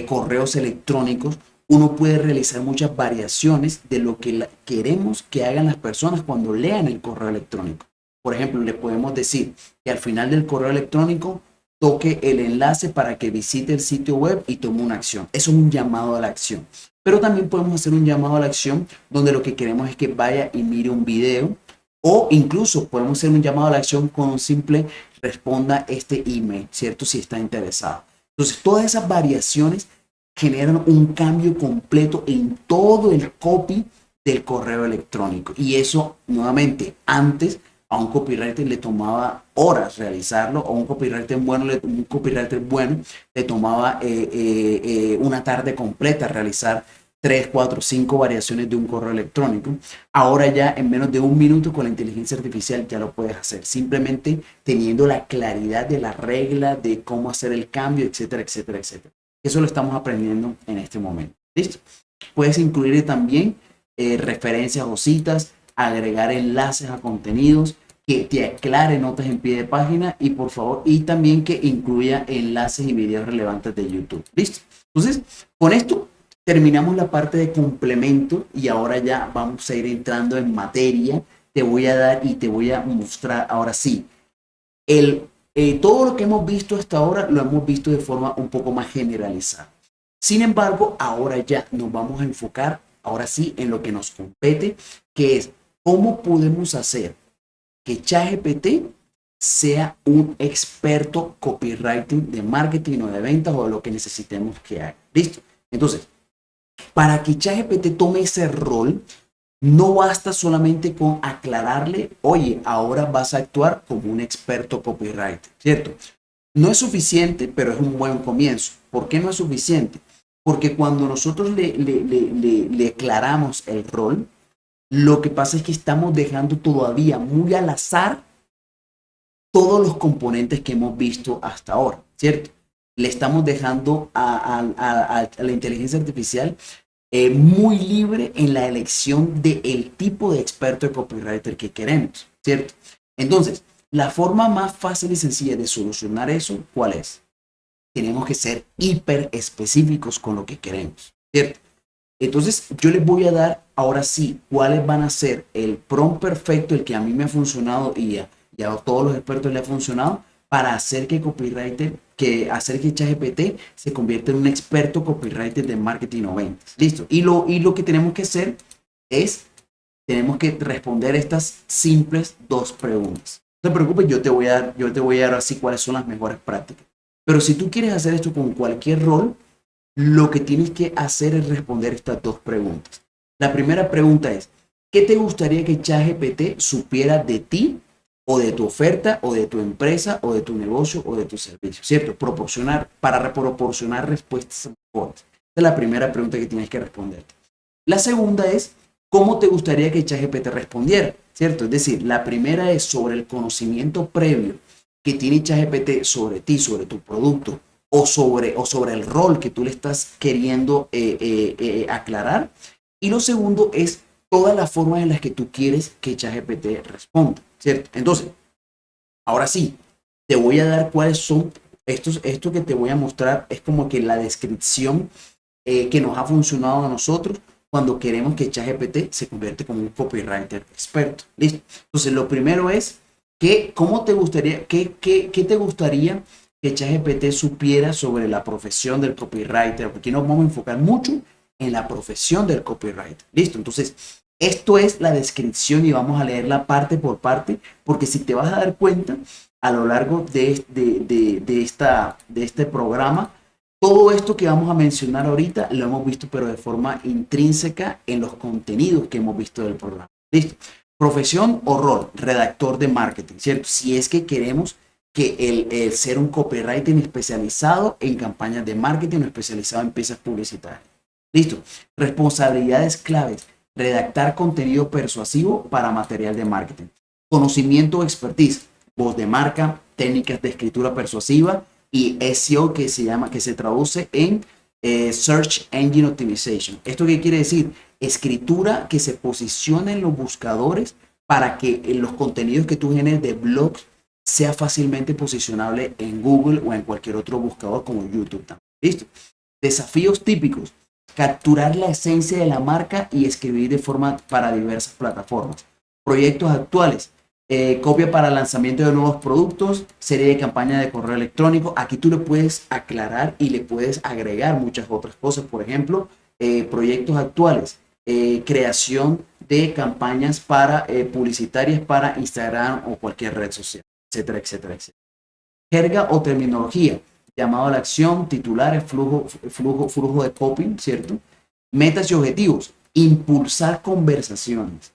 correos electrónicos, uno puede realizar muchas variaciones de lo que queremos que hagan las personas cuando lean el correo electrónico. Por ejemplo, le podemos decir que al final del correo electrónico toque el enlace para que visite el sitio web y tome una acción. Eso es un llamado a la acción. Pero también podemos hacer un llamado a la acción donde lo que queremos es que vaya y mire un video, o incluso podemos hacer un llamado a la acción con un simple responda este email, ¿cierto? Si está interesado. Entonces, todas esas variaciones generan un cambio completo en todo el copy del correo electrónico. Y eso, nuevamente, antes a un copywriter le tomaba horas realizarlo, o un copywriter bueno le tomaba una tarde completa realizar 3, 4, 5 variaciones de un correo electrónico. Ahora ya en menos de un minuto con la inteligencia artificial ya lo puedes hacer, simplemente teniendo la claridad de la regla, de cómo hacer el cambio, etcétera, etcétera, etcétera. Eso lo estamos aprendiendo en este momento. ¿Listo? Puedes incluir también referencias o citas, agregar enlaces a contenidos, que te aclare notas en pie de página y por favor, y también que incluya enlaces y videos relevantes de YouTube. ¿Listo? Entonces, con esto terminamos la parte de complemento y ahora ya vamos a ir entrando en materia. Te voy a dar y te voy a mostrar ahora sí. Todo lo que hemos visto hasta ahora lo hemos visto de forma un poco más generalizada. Sin embargo, ahora ya nos vamos a enfocar, ahora sí, en lo que nos compete, que es cómo podemos hacer que ChatGPT sea un experto copywriting de marketing o de ventas o de lo que necesitemos que haga. ¿Listo? Entonces, para que ChatGPT tome ese rol, no basta solamente con aclararle, oye, ahora vas a actuar como un experto copywriter, ¿cierto? No es suficiente, pero es un buen comienzo. ¿Por qué no es suficiente? Porque cuando nosotros le aclaramos el rol, lo que pasa es que estamos dejando todavía muy al azar todos los componentes que hemos visto hasta ahora, ¿cierto? Le estamos dejando a la inteligencia artificial muy libre en la elección del tipo de experto de copywriter que queremos, ¿cierto? Entonces, la forma más fácil y sencilla de solucionar eso, ¿cuál es? Tenemos que ser hiper específicos con lo que queremos, ¿cierto? Entonces, yo les voy a dar ahora sí cuáles van a ser el prompt perfecto, el que a mí me ha funcionado y a todos los expertos le ha funcionado para hacer que hacer que ChatGPT se convierta en un experto copywriter de marketing o ventas. Listo. Y lo que tenemos que hacer es, tenemos que responder estas simples dos preguntas. No te preocupes, yo te voy a dar así cuáles son las mejores prácticas. Pero si tú quieres hacer esto con cualquier rol, lo que tienes que hacer es responder estas dos preguntas. La primera pregunta es, ¿qué te gustaría que ChatGPT supiera de ti o de tu oferta o de tu empresa o de tu negocio o de tu servicio? ¿Cierto? Para proporcionar respuestas mejores. Esa es la primera pregunta que tienes que responder. La segunda es, ¿cómo te gustaría que ChatGPT respondiera? ¿Cierto? Es decir, la primera es sobre el conocimiento previo que tiene ChatGPT sobre ti, sobre tu producto, o sobre el rol que tú le estás queriendo aclarar. Y lo segundo es todas las formas en las que tú quieres que ChatGPT responda, ¿cierto? Entonces, ahora sí, te voy a dar cuáles son esto que te voy a mostrar es como que la descripción que nos ha funcionado a nosotros cuando queremos que ChatGPT se convierta como un copywriter experto. ¿Listo? Entonces, lo primero es ¿Cómo te gustaría, qué te gustaría que ChatGPT supiera sobre la profesión del copywriter? Porque nos vamos a enfocar mucho en la profesión del copywriter. Listo, entonces, esto es la descripción y vamos a leerla parte por parte, porque si te vas a dar cuenta, a lo largo de este programa, todo esto que vamos a mencionar ahorita lo hemos visto, pero de forma intrínseca en los contenidos que hemos visto del programa. Listo. Profesión o rol, redactor de marketing, ¿cierto? Si es que queremos que el ser un copywriter especializado en campañas de marketing o especializado en piezas publicitarias. Listo. Responsabilidades claves, redactar contenido persuasivo para material de marketing. Conocimiento o expertise, voz de marca, técnicas de escritura persuasiva y SEO que se traduce en Search Engine Optimization. ¿Esto qué quiere decir? Escritura que se posicione en los buscadores para que los contenidos que tú generes de blogs sea fácilmente posicionable en Google o en cualquier otro buscador como YouTube también. ¿Listo? Desafíos típicos. Capturar la esencia de la marca y escribir de forma para diversas plataformas. Proyectos actuales. Copia para lanzamiento de nuevos productos, serie de campaña de correo electrónico. Aquí tú le puedes aclarar y le puedes agregar muchas otras cosas. Por ejemplo, proyectos actuales, creación de campañas para publicitarias para Instagram o cualquier red social, etcétera, etcétera, etcétera. Jerga o terminología, llamado a la acción, titulares, flujo de copy, ¿cierto? Metas y objetivos, impulsar conversaciones,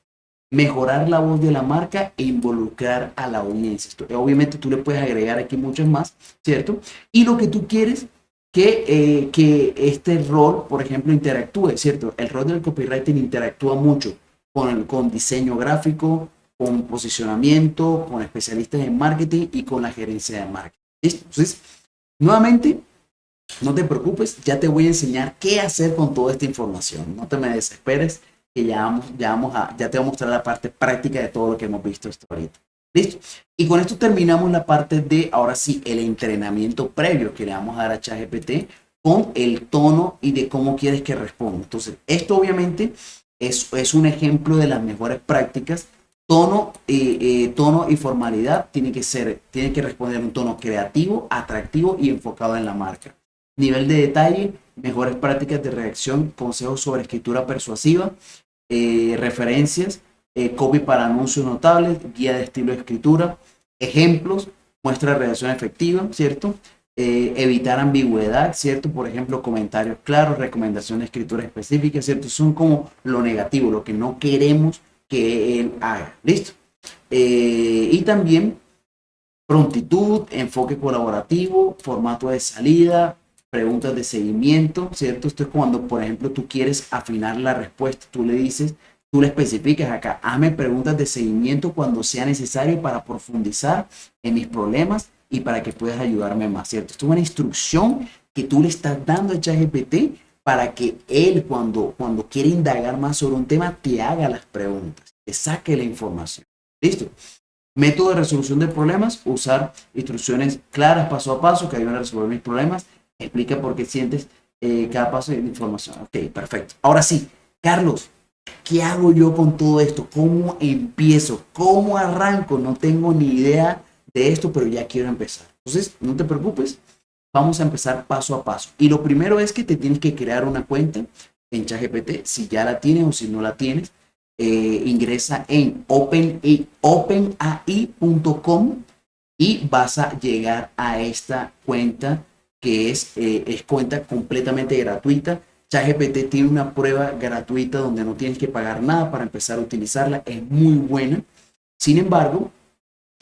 mejorar la voz de la marca e involucrar a la audiencia. Obviamente tú le puedes agregar aquí muchas más, ¿cierto? Y lo que tú quieres que este rol, por ejemplo, interactúe, ¿cierto? El rol del copywriting interactúa mucho con diseño gráfico, con posicionamiento, con especialistas en marketing y con la gerencia de marketing. ¿Listo? Entonces, nuevamente, no te preocupes, ya te voy a enseñar qué hacer con toda esta información. No te me desesperes, que ya te voy a mostrar la parte práctica de todo lo que hemos visto hasta ahorita. ¿Listo? Y con esto terminamos la parte de, ahora sí, el entrenamiento previo que le vamos a dar a ChatGPT con el tono y de cómo quieres que responda. Entonces, esto obviamente es un ejemplo de las mejores prácticas. Tono y formalidad tiene que responder en un tono creativo, atractivo y enfocado en la marca. Nivel de detalle, mejores prácticas de redacción, consejos sobre escritura persuasiva, referencias, copy para anuncios notables, guía de estilo de escritura, ejemplos, muestra de redacción efectiva, ¿cierto? Evitar ambigüedad, ¿cierto? Por ejemplo, comentarios claros, recomendación de escritura específica, ¿cierto? Son como lo negativo, lo que no queremos que él haga, ¿listo? Y también prontitud, enfoque colaborativo, formato de salida, preguntas de seguimiento, ¿cierto? Esto es cuando, por ejemplo, tú quieres afinar la respuesta, tú le especificas acá, hazme preguntas de seguimiento cuando sea necesario para profundizar en mis problemas y para que puedas ayudarme más, ¿cierto? Esto es una instrucción que tú le estás dando a ChatGPT para que él, cuando quiere indagar más sobre un tema, te haga las preguntas, te saque la información. ¿Listo? Método de resolución de problemas, usar instrucciones claras paso a paso que ayudan a resolver mis problemas. Explica por qué sientes cada paso de información. Ok, perfecto. Ahora sí, Carlos, ¿qué hago yo con todo esto? ¿Cómo empiezo? ¿Cómo arranco? No tengo ni idea de esto, pero ya quiero empezar. Entonces, no te preocupes, vamos a empezar paso a paso. Y lo primero es que te tienes que crear una cuenta en ChatGPT, si ya la tienes o si no la tienes. Ingresa en openai.com y vas a llegar a esta cuenta que es cuenta completamente gratuita. ChatGPT tiene una prueba gratuita donde no tienes que pagar nada para empezar a utilizarla. Es muy buena. Sin embargo,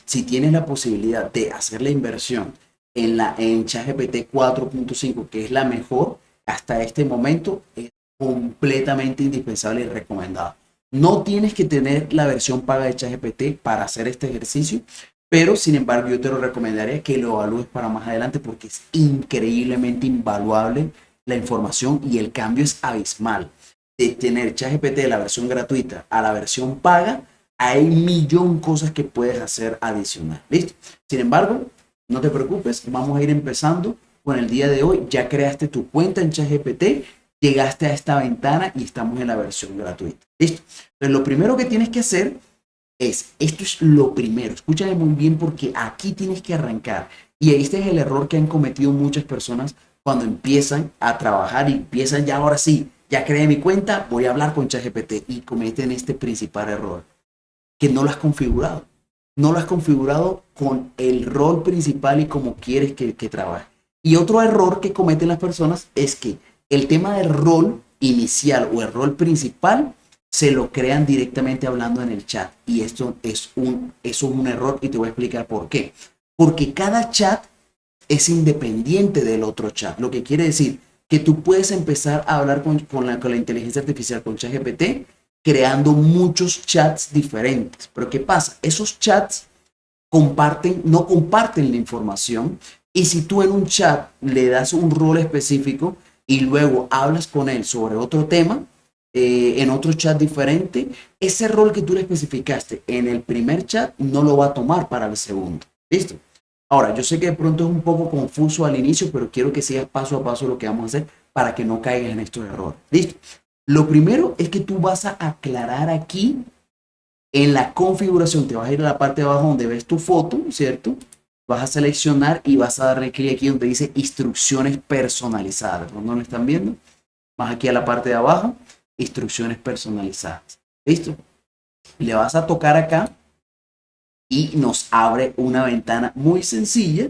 si tienes la posibilidad de hacer la inversión en ChatGPT 4.5, que es la mejor hasta este momento, es completamente indispensable y recomendado. No tienes que tener la versión paga de ChatGPT para hacer este ejercicio, pero sin embargo yo te lo recomendaría que lo evalúes para más adelante porque es increíblemente invaluable la información y el cambio es abismal. De tener ChatGPT de la versión gratuita a la versión paga, hay un millón de cosas que puedes hacer adicional. ¿Listo? Sin embargo, no te preocupes, vamos a ir empezando con el día de hoy. Ya creaste tu cuenta en ChatGPT, llegaste a esta ventana y estamos en la versión gratuita. ¿Listo? Entonces, lo primero que tienes que hacer esto es lo primero. Escúchame muy bien porque aquí tienes que arrancar. Y este es el error que han cometido muchas personas cuando empiezan a trabajar y empiezan ya ahora sí, ya creé mi cuenta, voy a hablar con ChatGPT y cometen este principal error, que no lo has configurado. No lo has configurado con el rol principal y como quieres que trabaje. Y otro error que cometen las personas es que el tema del rol inicial o el rol principal se lo crean directamente hablando en el chat. Y esto es un error y te voy a explicar por qué. Porque cada chat es independiente del otro chat. Lo que quiere decir que tú puedes empezar a hablar con la inteligencia artificial, con ChatGPT, creando muchos chats diferentes. Pero ¿qué pasa? Esos chats no comparten la información y si tú en un chat le das un rol específico y luego hablas con él sobre otro tema, en otro chat diferente, ese rol que tú le especificaste en el primer chat no lo va a tomar para el segundo. ¿Listo? Ahora, yo sé que de pronto es un poco confuso al inicio, pero quiero que sigas paso a paso lo que vamos a hacer para que no caigas en estos errores. ¿Listo? Lo primero es que tú vas a aclarar aquí en la configuración, te vas a ir a la parte de abajo donde ves tu foto, ¿cierto? Vas a seleccionar y vas a darle clic aquí donde dice instrucciones personalizadas. ¿No lo están viendo? Vas aquí a la parte de abajo, instrucciones personalizadas. ¿Listo? Le vas a tocar acá y nos abre una ventana muy sencilla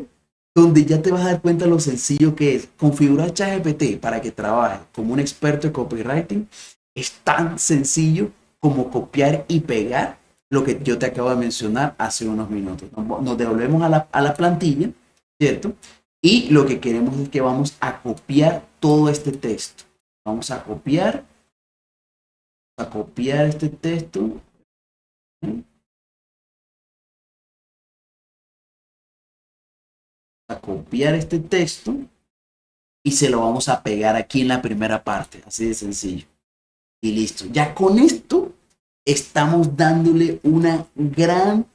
donde ya te vas a dar cuenta de lo sencillo que es configurar ChatGPT para que trabaje como un experto de copywriting. Es tan sencillo como copiar y pegar lo que yo te acabo de mencionar hace unos minutos. Nos devolvemos a la plantilla, ¿cierto? Y lo que queremos es que vamos a copiar todo este texto. Vamos a copiar este texto. ¿Sí? A copiar este texto y se lo vamos a pegar aquí en la primera parte, así de sencillo. Y listo. Ya con esto estamos dándole una gran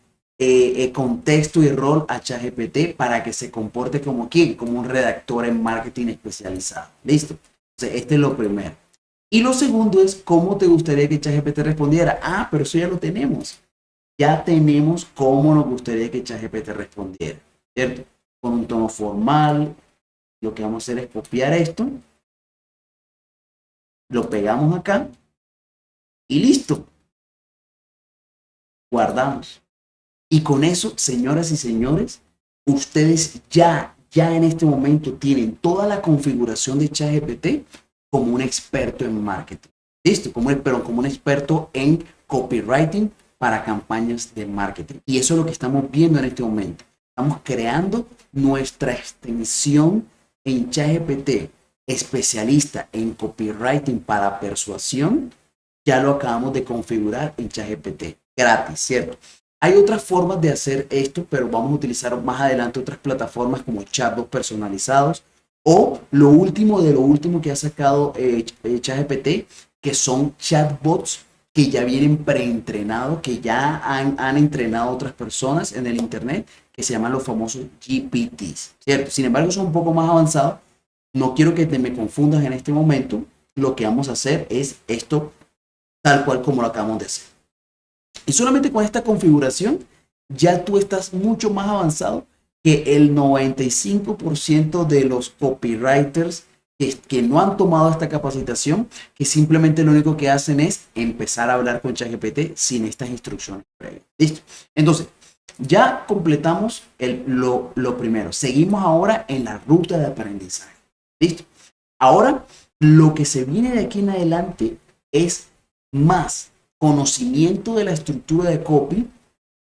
contexto y rol a ChatGPT para que se comporte como quién, como un redactor en marketing especializado. Listo. Entonces, este es lo primero. Y lo segundo es cómo te gustaría que ChatGPT respondiera. Ah, pero eso ya lo tenemos. Ya tenemos cómo nos gustaría que ChatGPT respondiera, ¿cierto? Con un tono formal. Lo que vamos a hacer es copiar esto, lo pegamos acá y listo. Guardamos. Y con eso, señoras y señores, ustedes ya en este momento tienen toda la configuración de ChatGPT como un experto en marketing. Listo, pero como un experto en copywriting para campañas de marketing. Y eso es lo que estamos viendo en este momento. Estamos creando nuestra extensión en ChatGPT, especialista en copywriting para persuasión. Ya lo acabamos de configurar en ChatGPT, gratis, ¿cierto? Hay otras formas de hacer esto, pero vamos a utilizar más adelante otras plataformas como chatbots personalizados o lo último de lo último que ha sacado ChatGPT, que son chatbots que ya vienen preentrenados, que ya han entrenado a otras personas en el internet, que se llaman los famosos GPTs, ¿cierto? Sin embargo, son un poco más avanzados. No quiero que te me confundas en este momento. Lo que vamos a hacer es esto tal cual como lo acabamos de hacer. Y solamente con esta configuración ya tú estás mucho más avanzado que el 95% de los copywriters que no han tomado esta capacitación, que simplemente lo único que hacen es empezar a hablar con ChatGPT sin estas instrucciones previas. ¿Listo? Entonces, ya completamos lo primero. Seguimos ahora en la ruta de aprendizaje. ¿Listo? Ahora, lo que se viene de aquí en adelante es más conocimiento de la estructura de copy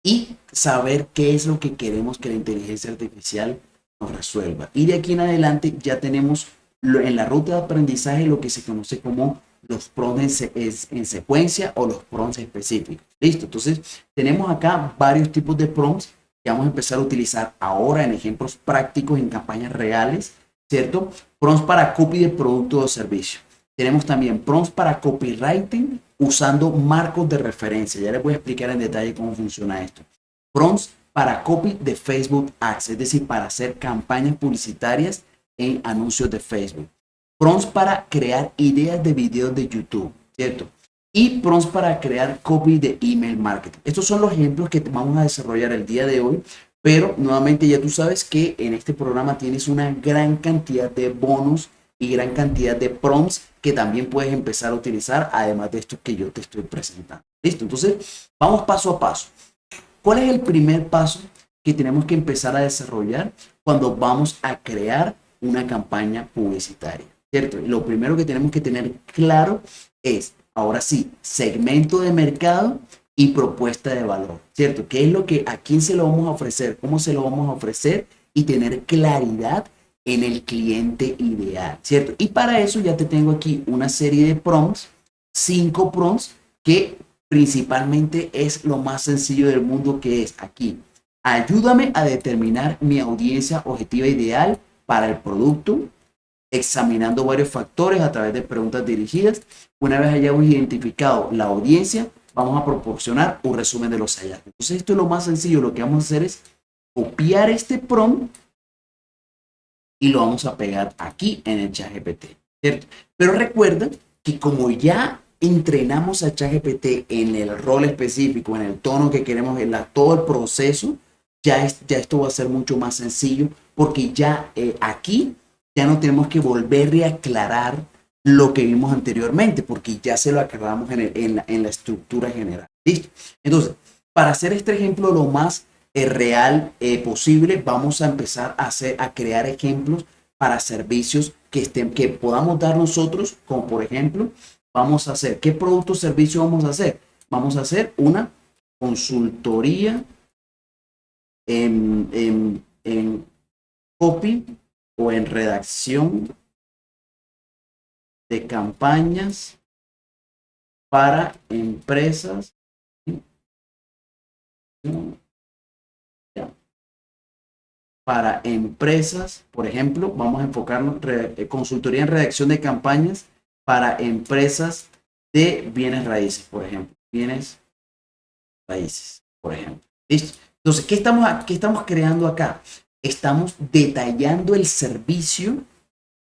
y saber qué es lo que queremos que la inteligencia artificial nos resuelva. Y de aquí en adelante ya tenemos en la ruta de aprendizaje lo que se conoce como los prompts en secuencia o los prompts específicos. Listo, entonces tenemos acá varios tipos de prompts que vamos a empezar a utilizar ahora en ejemplos prácticos en campañas reales, ¿cierto? Prompts para copy de producto o servicio. Tenemos también prompts para copywriting usando marcos de referencia. Ya les voy a explicar en detalle cómo funciona esto. Prompts para copy de Facebook Ads, es decir, para hacer campañas publicitarias en anuncios de Facebook. Prompts para crear ideas de videos de YouTube, ¿cierto? y prompts para crear copy de email marketing. Estos son los ejemplos que vamos a desarrollar el día de hoy, pero nuevamente ya tú sabes que en este programa tienes una gran cantidad de bonos y gran cantidad de prompts que también puedes empezar a utilizar, además de estos que yo te estoy presentando. ¿Listo? Entonces, vamos paso a paso. ¿Cuál es el primer paso que tenemos que empezar a desarrollar cuando vamos a crear una campaña publicitaria? ¿Cierto? Lo primero que tenemos que tener claro es, ahora sí, segmento de mercado y propuesta de valor, ¿cierto? ¿Qué es lo que, a quién se lo vamos a ofrecer? ¿Cómo se lo vamos a ofrecer? Y tener claridad en el cliente ideal, ¿cierto? Y para eso ya te tengo aquí una serie de prompts, 5 prompts que principalmente es lo más sencillo del mundo, que es aquí. Ayúdame a determinar mi audiencia objetiva ideal para el producto, examinando varios factores a través de preguntas dirigidas. Una vez hayamos identificado la audiencia, vamos a proporcionar un resumen de los hallazgos. Entonces, esto es lo más sencillo. Lo que vamos a hacer es copiar este prompt y lo vamos a pegar aquí en el ChatGPT, ¿cierto? Pero recuerda que como ya entrenamos a ChatGPT en el rol específico, en el tono que queremos, en todo el proceso, ya esto va a ser mucho más sencillo, porque ya aquí ya no tenemos que volver a aclarar lo que vimos anteriormente, porque ya se lo aclaramos en la estructura general. ¿Listo? Entonces, para hacer este ejemplo lo más real posible, vamos a empezar a crear ejemplos para servicios que podamos dar nosotros, como por ejemplo, vamos a hacer, ¿qué producto o servicio vamos a hacer? Vamos a hacer una consultoría en copy o en redacción de campañas para empresas. Para empresas, por ejemplo, vamos a enfocarnos en consultoría en redacción de campañas para empresas de bienes raíces, por ejemplo. Bienes raíces, por ejemplo. ¿Listo? Entonces, qué estamos creando acá? Estamos detallando el servicio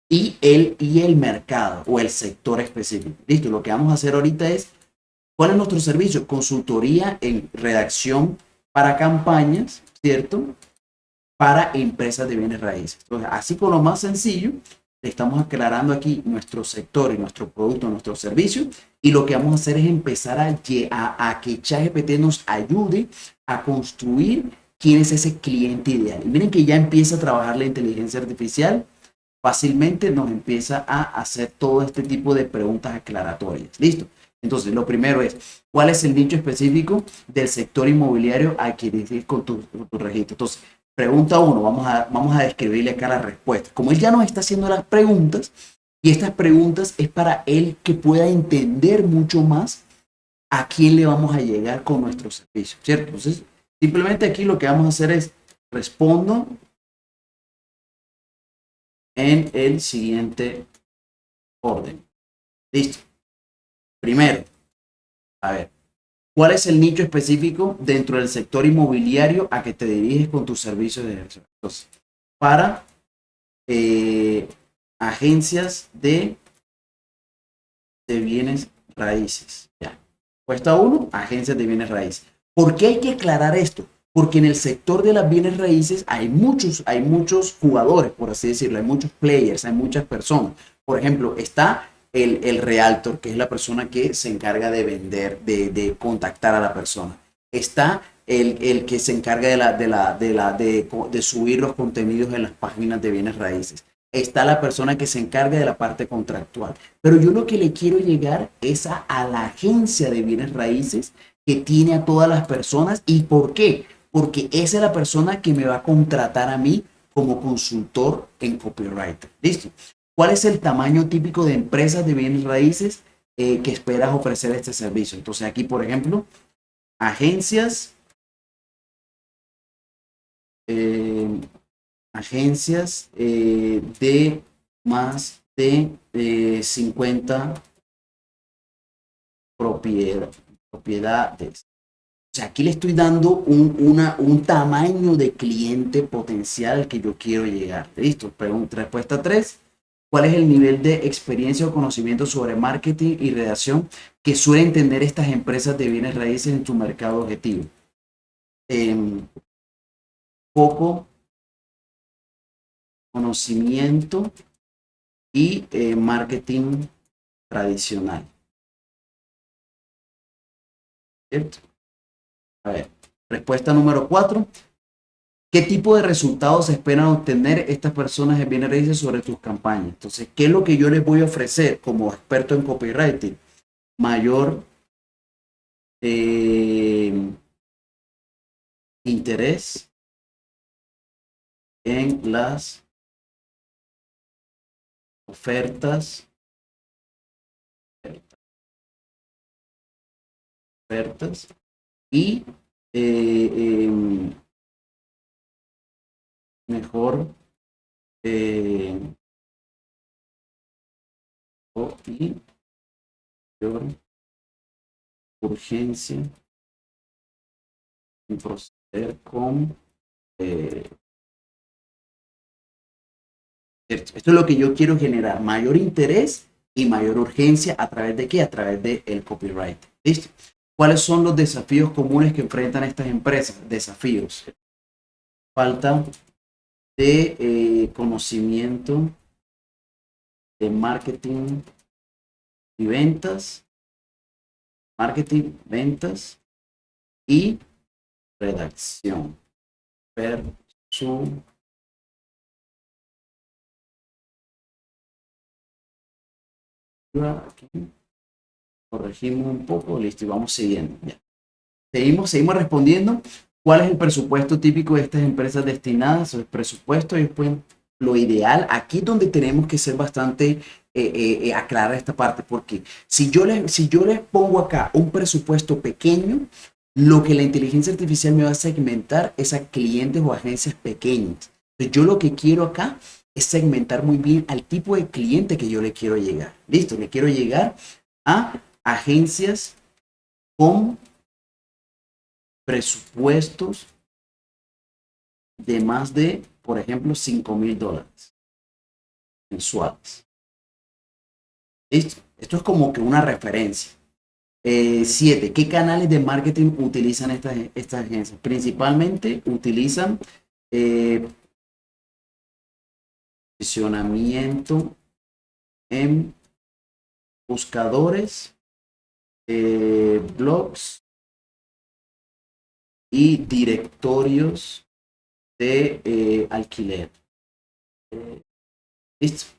y el mercado o el sector específico. Listo, lo que vamos a hacer ahorita es, ¿cuál es nuestro servicio? Consultoría en redacción para campañas, ¿cierto? Para empresas de bienes raíces. Entonces, así con lo más sencillo, le estamos aclarando aquí nuestro sector y nuestro producto, nuestro servicio, y lo que vamos a hacer es empezar a que ChatGPT nos ayude a construir quién es ese cliente ideal. Y miren que ya empieza a trabajar la inteligencia artificial, fácilmente nos empieza a hacer todo este tipo de preguntas aclaratorias. ¿Listo? Entonces, lo primero es, ¿cuál es el nicho específico del sector inmobiliario al que diriges con tu registro? Entonces, pregunta 1, vamos a describirle acá la respuesta. Como él ya nos está haciendo las preguntas, y estas preguntas es para él que pueda entender mucho más a quién le vamos a llegar con nuestro servicio, ¿cierto? Entonces, simplemente aquí lo que vamos a hacer es respondo en el siguiente orden. Listo. Primero, a ver, ¿cuál es el nicho específico dentro del sector inmobiliario a que te diriges con tus servicios de gestión? Entonces, para agencias de bienes raíces. Ya. Puesta 1, agencias de bienes raíces. ¿Por qué hay que aclarar esto? Porque en el sector de las bienes raíces hay muchos jugadores, por así decirlo, hay muchos players, hay muchas personas. Por ejemplo, está el realtor, que es la persona que se encarga de vender, de contactar a la persona. Está el que se encarga de subir los contenidos en las páginas de bienes raíces. Está la persona que se encarga de la parte contractual. Pero yo lo que le quiero llegar es a la agencia de bienes raíces que tiene a todas las personas. ¿Y por qué? Porque esa es la persona que me va a contratar a mí como consultor en copywriter. ¿Listo? ¿Cuál es el tamaño típico de empresas de bienes raíces que esperas ofrecer este servicio? Entonces aquí, por ejemplo, agencias, eh, de más de 50 propiedades. O sea, aquí le estoy dando un tamaño de cliente potencial al que yo quiero llegar. ¿Listo? Pregunta, respuesta 3. ¿Cuál es el nivel de experiencia o conocimiento sobre marketing y redacción que suelen tener estas empresas de bienes raíces en tu mercado objetivo? Poco conocimiento y marketing tradicional. ¿Cierto? A ver, respuesta número 4. ¿Qué tipo de resultados esperan obtener estas personas en bienes raíces sobre tus campañas? Entonces, ¿qué es lo que yo les voy a ofrecer como experto en copywriting? Mayor interés en las ofertas, y mejor y mayor urgencia en proceder con esto es lo que yo quiero generar, mayor interés y mayor urgencia. ¿A través de qué? A través del copyright. ¿Listo? ¿Cuáles son los desafíos comunes que enfrentan estas empresas? Desafíos. Falta de conocimiento de marketing y ventas. Marketing, ventas y redacción. Aquí corregimos un poco, listo, y vamos siguiendo. Ya. Seguimos respondiendo. ¿Cuál es el presupuesto típico de estas empresas destinadas? El presupuesto y después lo ideal. Aquí donde tenemos que ser bastante aclarar esta parte, porque si yo les pongo acá un presupuesto pequeño, lo que la inteligencia artificial me va a segmentar es a clientes o agencias pequeñas. Entonces, yo lo que quiero acá es segmentar muy bien al tipo de cliente que yo le quiero llegar. Listo, le quiero llegar a agencias con presupuestos de más de, por ejemplo, $5,000 mensuales. ¿Listo? Esto es como que una referencia. 7. ¿Qué canales de marketing utilizan estas agencias? Principalmente utilizan posicionamiento en buscadores, blogs y directorios de alquiler. ¿Listo?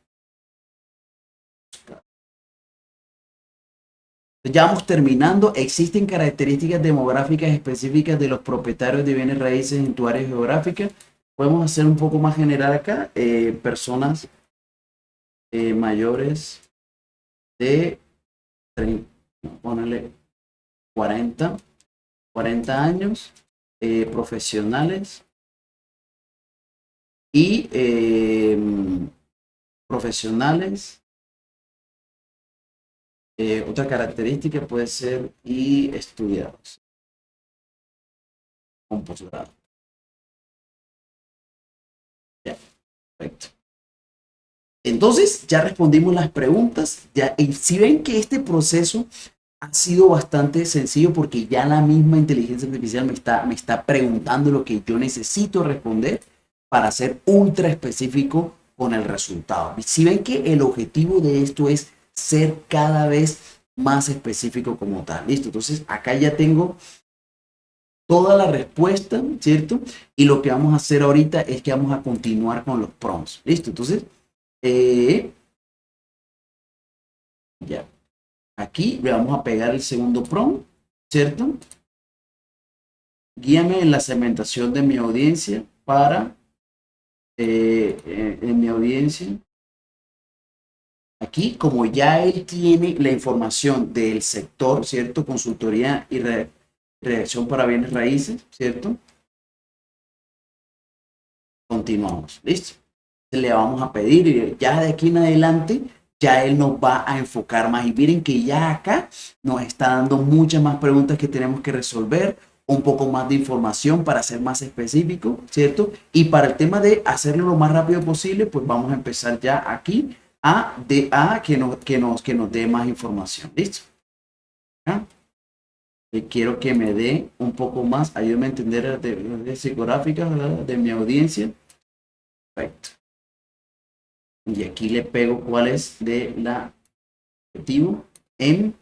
Ya vamos terminando. ¿Existen características demográficas específicas de los propietarios de bienes raíces en tu área geográfica? Podemos hacer un poco más general acá. Personas mayores de 30, ponerle 40 años, profesionales y profesionales. Otra característica puede ser y estudiados con posgrado. Ya, perfecto. Entonces, ya respondimos las preguntas. Ya, y si ven que este proceso ha sido bastante sencillo porque ya la misma inteligencia artificial me está preguntando lo que yo necesito responder para ser ultra específico con el resultado. Si ven que el objetivo de esto es ser cada vez más específico como tal. Listo, entonces acá ya tengo toda la respuesta, ¿cierto? Y lo que vamos a hacer ahorita es que vamos a continuar con los prompts. Listo, entonces, ya. Aquí le vamos a pegar el segundo prompt, ¿cierto? Guíame en la segmentación de mi audiencia para, en mi audiencia. Aquí, como ya él tiene la información del sector, ¿cierto? Consultoría y redacción para bienes raíces, ¿cierto? Continuamos, ¿listo? Le vamos a pedir, y ya de aquí en adelante, ya él nos va a enfocar más. Y miren que ya acá nos está dando muchas más preguntas que tenemos que resolver, un poco más de información para ser más específico, ¿cierto? Y para el tema de hacerlo lo más rápido posible, pues vamos a empezar ya aquí que nos dé más información. ¿Listo? ¿Ah? Quiero que me dé un poco más, ayúdame a entender de psicográficas, ¿verdad? De mi audiencia. Perfecto. Y aquí le pego cuál es de la objetivo en.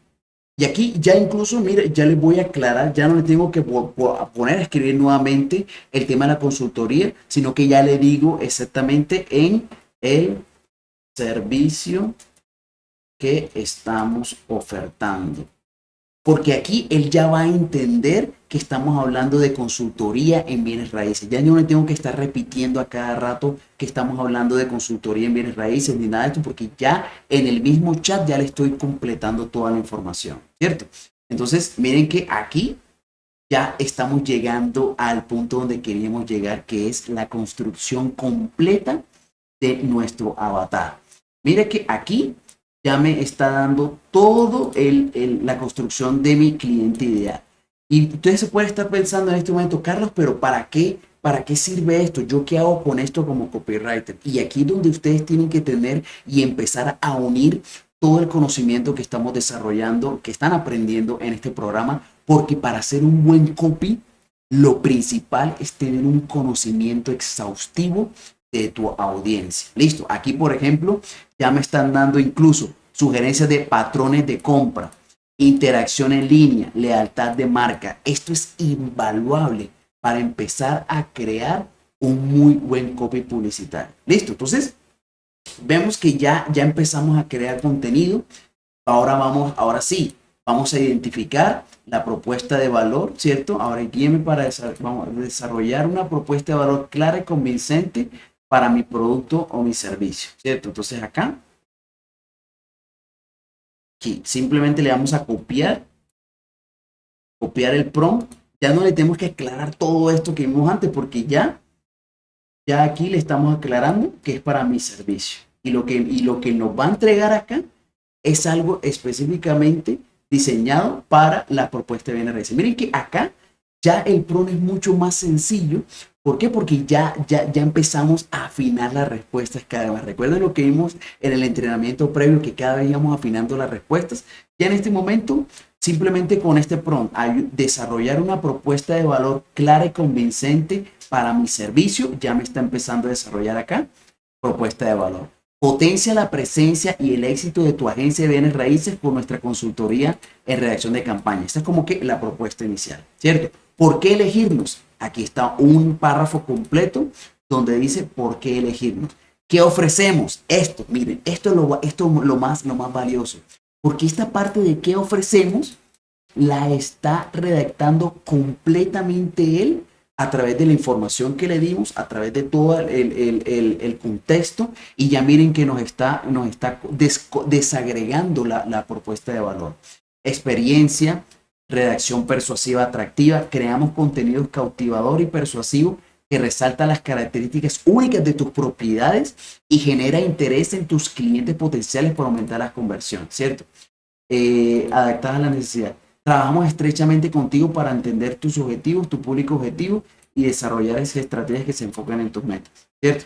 Y aquí ya incluso, mire, ya les voy a aclarar, ya no le tengo que poner a escribir nuevamente el tema de la consultoría, sino que ya le digo exactamente en el servicio que estamos ofertando. Porque aquí él ya va a entender que estamos hablando de consultoría en bienes raíces. Ya yo no tengo que estar repitiendo a cada rato que estamos hablando de consultoría en bienes raíces ni nada de esto, porque ya en el mismo chat ya le estoy completando toda la información, ¿cierto? Entonces, miren que aquí ya estamos llegando al punto donde queríamos llegar, que es la construcción completa de nuestro avatar. Mire que aquí ya me está dando todo la construcción de mi cliente ideal. Y entonces se puede estar pensando en este momento, Carlos, pero ¿para qué? ¿Para qué sirve esto? ¿Yo qué hago con esto como copywriter? Y aquí es donde ustedes tienen que tener y empezar a unir todo el conocimiento que estamos desarrollando, que están aprendiendo en este programa, porque para hacer un buen copy, lo principal es tener un conocimiento exhaustivo de tu audiencia. Listo. Aquí, por ejemplo, ya me están dando incluso sugerencias de patrones de compra, interacción en línea, lealtad de marca. Esto es invaluable para empezar a crear un muy buen copy publicitario. Listo. Entonces, vemos que ya empezamos a crear contenido. Ahora sí, vamos a identificar la propuesta de valor, ¿cierto? Ahora guíeme para vamos a desarrollar una propuesta de valor clara y convincente para mi producto o mi servicio, ¿cierto? Entonces acá, aquí, simplemente le vamos a copiar el prompt. Ya no le tenemos que aclarar todo esto que vimos antes porque ya aquí le estamos aclarando que es para mi servicio. Y lo que nos va a entregar acá es algo específicamente diseñado para la propuesta de bienes raíces. Miren que acá ya el PRON es mucho más sencillo. ¿Por qué? Porque ya empezamos a afinar las respuestas cada vez. Recuerden lo que vimos en el entrenamiento previo, que cada vez íbamos afinando las respuestas. Ya en este momento, simplemente con este PRON, desarrollar una propuesta de valor clara y convincente para mi servicio, ya me está empezando a desarrollar acá propuesta de valor. Potencia la presencia y el éxito de tu agencia de bienes raíces con nuestra consultoría en redacción de campaña. Esta es como que la propuesta inicial, ¿cierto? ¿Por qué elegirnos? Aquí está un párrafo completo donde dice por qué elegirnos. ¿Qué ofrecemos? Esto, miren, esto es lo más valioso. Porque esta parte de qué ofrecemos la está redactando completamente él a través de la información que le dimos, a través de todo el contexto, y ya miren que nos está desagregando la propuesta de valor. Experiencia, redacción persuasiva atractiva, creamos contenidos cautivador y persuasivo que resalta las características únicas de tus propiedades y genera interés en tus clientes potenciales para aumentar la conversión, ¿cierto? Adaptadas a la necesidad. Trabajamos estrechamente contigo para entender tus objetivos, tu público objetivo y desarrollar esas estrategias que se enfocan en tus metas, ¿cierto?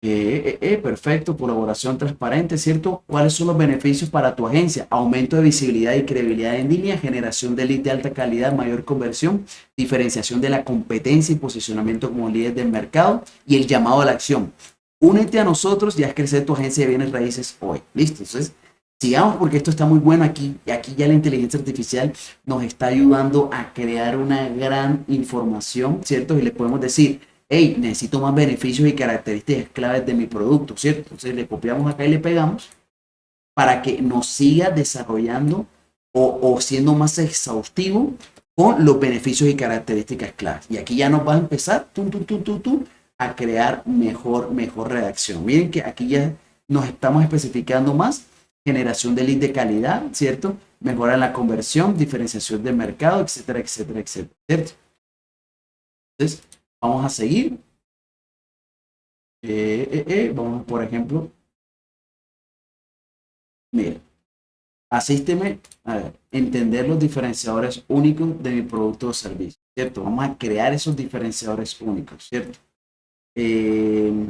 Perfecto, colaboración transparente, ¿cierto? ¿Cuáles son los beneficios para tu agencia? Aumento de visibilidad y credibilidad en línea, generación de leads de alta calidad, mayor conversión, diferenciación de la competencia y posicionamiento como líder del mercado y el llamado a la acción. Únete a nosotros y haz crecer tu agencia de bienes raíces hoy. Listo, entonces sigamos porque esto está muy bueno aquí. Y aquí ya la inteligencia artificial nos está ayudando a crear una gran información, ¿cierto? Y le podemos decir, hey, necesito más beneficios y características claves de mi producto, ¿cierto? Entonces le copiamos acá y le pegamos para que nos siga desarrollando o siendo más exhaustivo con los beneficios y características claves. Y aquí ya nos va a empezar a crear mejor redacción. Miren que aquí ya nos estamos especificando más. Generación de lead de calidad, ¿cierto? Mejora en la conversión, diferenciación de mercado, etcétera, etcétera, etcétera, ¿cierto? Entonces, vamos a seguir. Vamos, por ejemplo, mira, asísteme a ver, entender los diferenciadores únicos de mi producto o servicio, ¿cierto? Vamos a crear esos diferenciadores únicos, ¿cierto? Eh,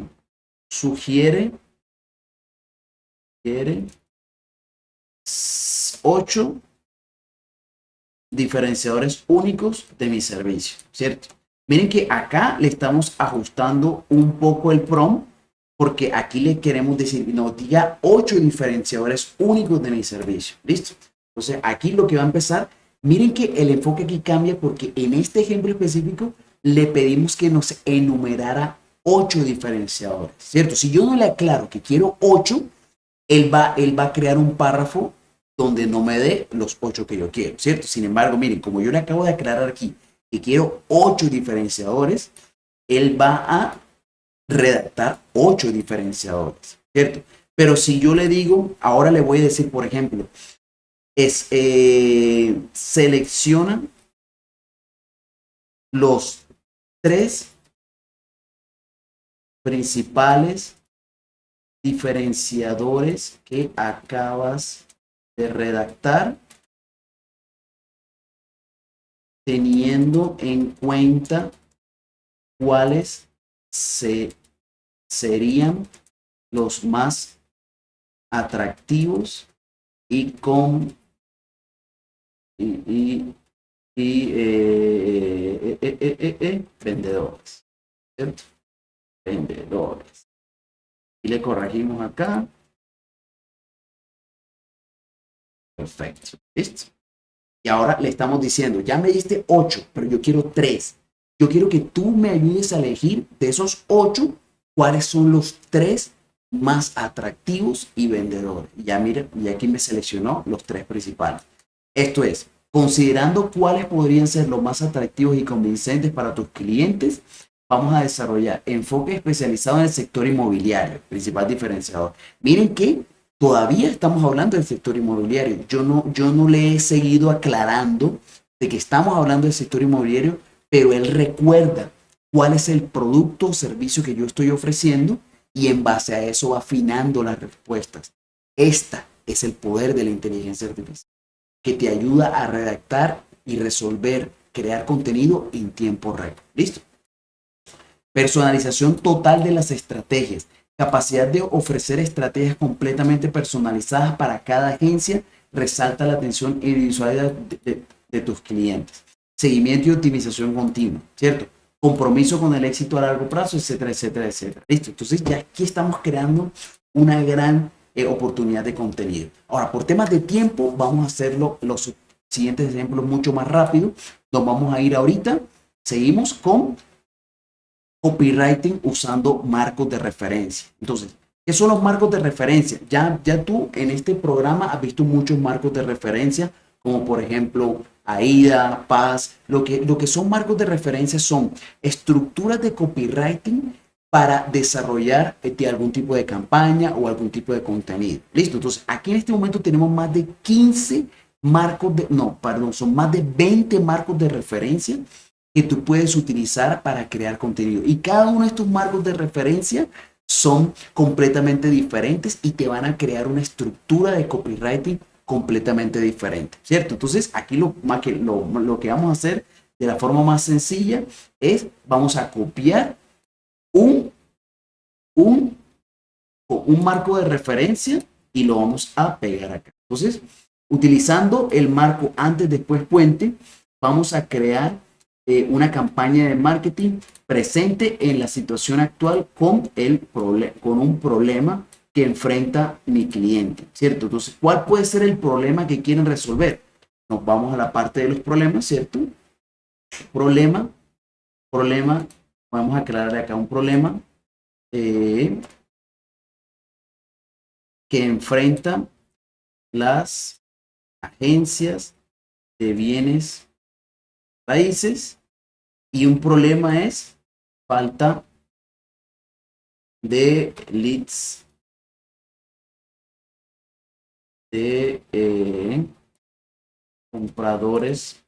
sugiere quiere 8 diferenciadores únicos de mi servicio, ¿cierto? Miren que acá le estamos ajustando un poco el prompt porque aquí le queremos decir, nos diga 8 diferenciadores únicos de mi servicio, ¿listo? Entonces aquí lo que va a empezar, miren que el enfoque aquí cambia porque en este ejemplo específico le pedimos que nos enumerara 8 diferenciadores, ¿cierto? Si yo no le aclaro que quiero 8, él va a crear un párrafo donde no me dé los 8 que yo quiero, ¿cierto? Sin embargo, miren, como yo le acabo de aclarar aquí que quiero 8 diferenciadores, él va a redactar 8 diferenciadores, ¿cierto? Pero si yo le digo, ahora le voy a decir, por ejemplo, selecciona los 3 principales diferenciadores que acabas de redactar, teniendo en cuenta cuáles serían los más atractivos y con vendedores, ¿cierto? Vendedores. Y le corregimos acá. Perfecto. ¿Listo? Y ahora le estamos diciendo, ya me diste 8, pero yo quiero 3. Yo quiero que tú me ayudes a elegir de esos 8, cuáles son los 3 más atractivos y vendedores. Ya mira, y aquí me seleccionó los 3 principales. Esto es, considerando cuáles podrían ser los más atractivos y convincentes para tus clientes, vamos a desarrollar enfoque especializado en el sector inmobiliario, principal diferenciador. Miren que todavía estamos hablando del sector inmobiliario. Yo no le he seguido aclarando de que estamos hablando del sector inmobiliario, pero él recuerda cuál es el producto o servicio que yo estoy ofreciendo y en base a eso va afinando las respuestas. Esta es el poder de la inteligencia artificial, que te ayuda a redactar y resolver, crear contenido en tiempo récord. ¿Listo? Personalización total de las estrategias. Capacidad de ofrecer estrategias completamente personalizadas para cada agencia resalta la atención individual de tus clientes. Seguimiento y optimización continua, ¿cierto? Compromiso con el éxito a largo plazo, etcétera, etcétera, etcétera. Listo. Entonces ya aquí estamos creando una gran oportunidad de contenido. Ahora, por temas de tiempo, vamos a hacerlo los siguientes ejemplos mucho más rápido. Nos vamos a ir ahorita. Seguimos con copywriting usando marcos de referencia. Entonces, ¿qué son los marcos de referencia? Ya tú en este programa has visto muchos marcos de referencia, como por ejemplo AIDA, PAS. Lo que son marcos de referencia son estructuras de copywriting para desarrollar algún tipo de campaña o algún tipo de contenido. Listo. Entonces, aquí en este momento tenemos más de 15 marcos de, no, perdón, son más de 20 marcos de referencia que tú puedes utilizar para crear contenido. Y cada uno de estos marcos de referencia son completamente diferentes y te van a crear una estructura de copywriting completamente diferente, ¿cierto? Entonces, aquí lo que vamos a hacer de la forma más sencilla es, vamos a copiar un marco de referencia y lo vamos a pegar acá. Entonces, utilizando el marco antes, después, puente, vamos a crear una campaña de marketing presente en la situación actual con un problema que enfrenta mi cliente, ¿cierto? Entonces, ¿cuál puede ser el problema que quieren resolver? Nos vamos a la parte de los problemas, ¿cierto? Problema, vamos a aclarar acá un problema que enfrenta las agencias de bienes raíces, y un problema es falta de leads de compradores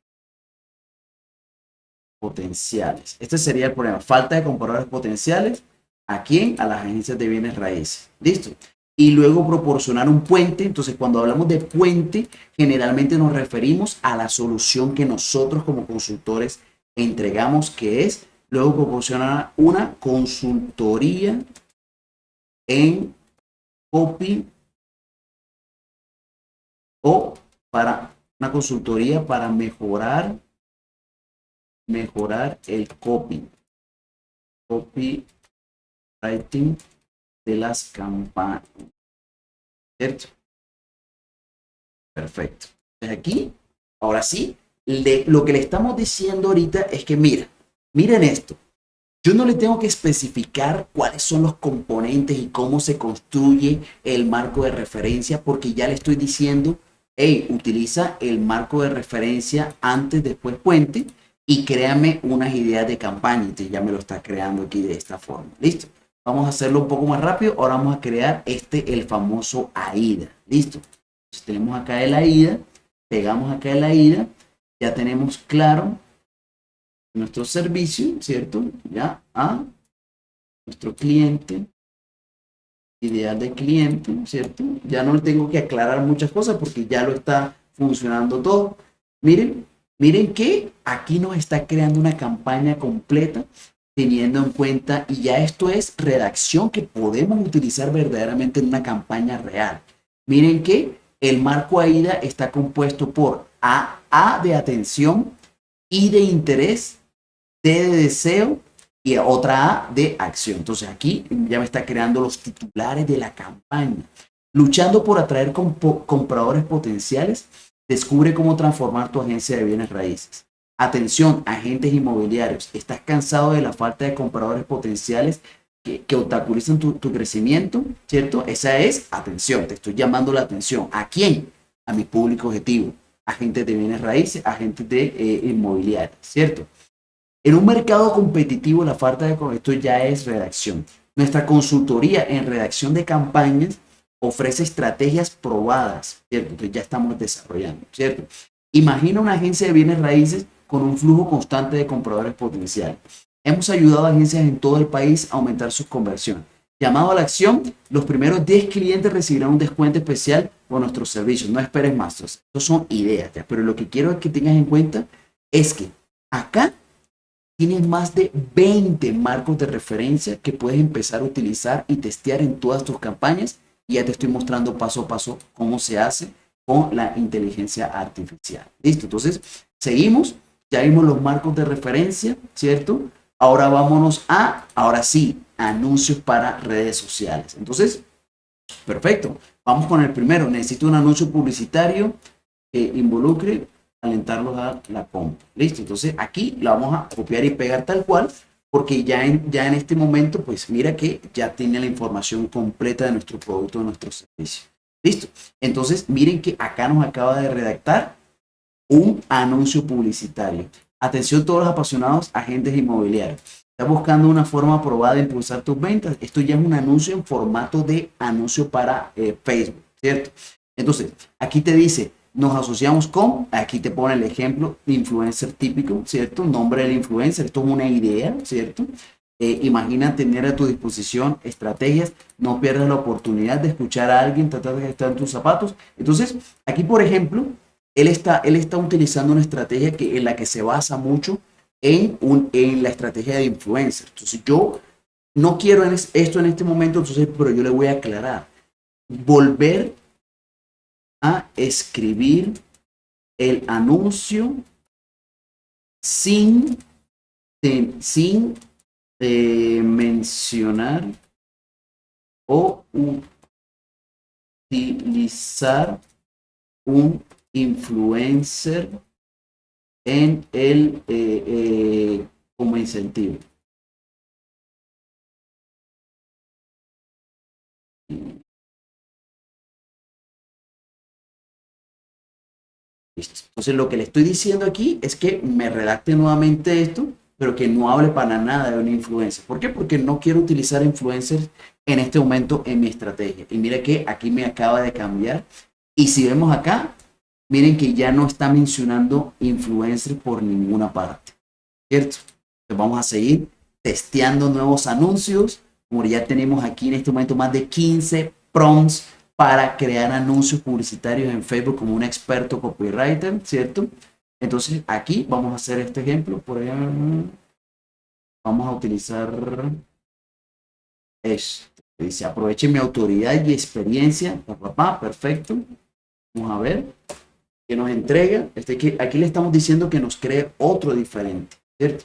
potenciales. Este sería el problema, falta de compradores potenciales. ¿A quién? A las agencias de bienes raíces. ¿Listo? Y luego proporcionar un puente. Entonces, cuando hablamos de puente, generalmente nos referimos a la solución que nosotros como consultores entregamos, que es luego proporcionar una consultoría en copy o para una consultoría para mejorar el copywriting de las campañas, ¿cierto? Perfecto. Entonces aquí, ahora sí, lo que le estamos diciendo ahorita es que miren esto. Yo no le tengo que especificar cuáles son los componentes y cómo se construye el marco de referencia porque ya le estoy diciendo, hey, utiliza el marco de referencia antes, después, puente y créame unas ideas de campaña. Entonces ya me lo está creando aquí de esta forma. ¿Listo? Vamos a hacerlo un poco más rápido. Ahora vamos a crear el famoso AIDA. ¿Listo? Entonces tenemos acá el AIDA, pegamos acá el AIDA, ya tenemos claro nuestro servicio, ¿cierto? Ya a nuestro cliente, ideal de cliente, ¿cierto? Ya no tengo que aclarar muchas cosas porque ya lo está funcionando todo. Miren que aquí nos está creando una campaña completa teniendo en cuenta, y ya esto es redacción que podemos utilizar verdaderamente en una campaña real. Miren que el marco AIDA está compuesto por A de atención, I de interés, D de deseo y otra A de acción. Entonces aquí ya me está creando los titulares de la campaña. Luchando por atraer compradores potenciales, descubre cómo transformar tu agencia de bienes raíces. Atención, agentes inmobiliarios. ¿Estás cansado de la falta de compradores potenciales que obstaculizan tu crecimiento? ¿Cierto? Esa es atención. Te estoy llamando la atención. ¿A quién? A mi público objetivo. Agentes de bienes raíces, agentes de inmobiliarios. ¿Cierto? En un mercado competitivo, la falta de esto ya es redacción. Nuestra consultoría en redacción de campañas ofrece estrategias probadas, ¿cierto? Que ya estamos desarrollando, ¿cierto? Imagina una agencia de bienes raíces con un flujo constante de compradores potenciales. Hemos ayudado a agencias en todo el país a aumentar sus conversiones. Llamado a la acción, los primeros 10 clientes recibirán un descuento especial por nuestros servicios. No esperes más. Estos son ideas, ¿ya? Pero lo que quiero que tengas en cuenta es que acá tienes más de 20 marcos de referencia que puedes empezar a utilizar y testear en todas tus campañas. Y ya te estoy mostrando paso a paso cómo se hace con la inteligencia artificial. Listo, entonces seguimos. Ya vimos los marcos de referencia, ¿cierto? Ahora vámonos ahora sí, anuncios para redes sociales. Entonces, perfecto. Vamos con el primero. Necesito un anuncio publicitario que involucre alentarlos a la compra. Listo. Entonces aquí lo vamos a copiar y pegar tal cual, porque ya en este momento, pues mira que ya tiene la información completa de nuestro producto, de nuestro servicio. Listo. Entonces miren que acá nos acaba de redactar un anuncio publicitario. Atención todos los apasionados agentes inmobiliarios. Estás buscando una forma probada de impulsar tus ventas. Esto ya es un anuncio en formato de anuncio para Facebook, ¿cierto? Entonces, aquí te dice, nos asociamos con, aquí te pone el ejemplo de influencer típico, ¿cierto? Nombre del influencer, esto es una idea, ¿cierto? Imagina tener a tu disposición estrategias, no pierdas la oportunidad de escuchar a alguien, tratar de estar en tus zapatos. Entonces, aquí, por ejemplo, él está utilizando una estrategia en la que se basa mucho en la estrategia de influencer. Entonces, yo no quiero esto en este momento, entonces, pero yo le voy a aclarar. Volver a escribir el anuncio sin, sin mencionar o utilizar un influencer en como incentivo. Listo. Entonces lo que le estoy diciendo aquí es que me redacte nuevamente esto, pero que no hable para nada de una influencer. ¿Por qué? Porque no quiero utilizar influencers en este momento en mi estrategia. Y mira que aquí me acaba de cambiar. Y si vemos acá, miren que ya no está mencionando influencers por ninguna parte. ¿Cierto? Entonces vamos a seguir testeando nuevos anuncios. Como ya tenemos aquí en este momento más de 15 prompts para crear anuncios publicitarios en Facebook como un experto copywriter, ¿cierto? Entonces aquí vamos a hacer este ejemplo. Por ejemplo, vamos a utilizar esto. Dice, aproveche mi autoridad y experiencia. Papá, perfecto. Vamos a ver qué nos entrega. Aquí le estamos diciendo que nos cree otro diferente, ¿cierto?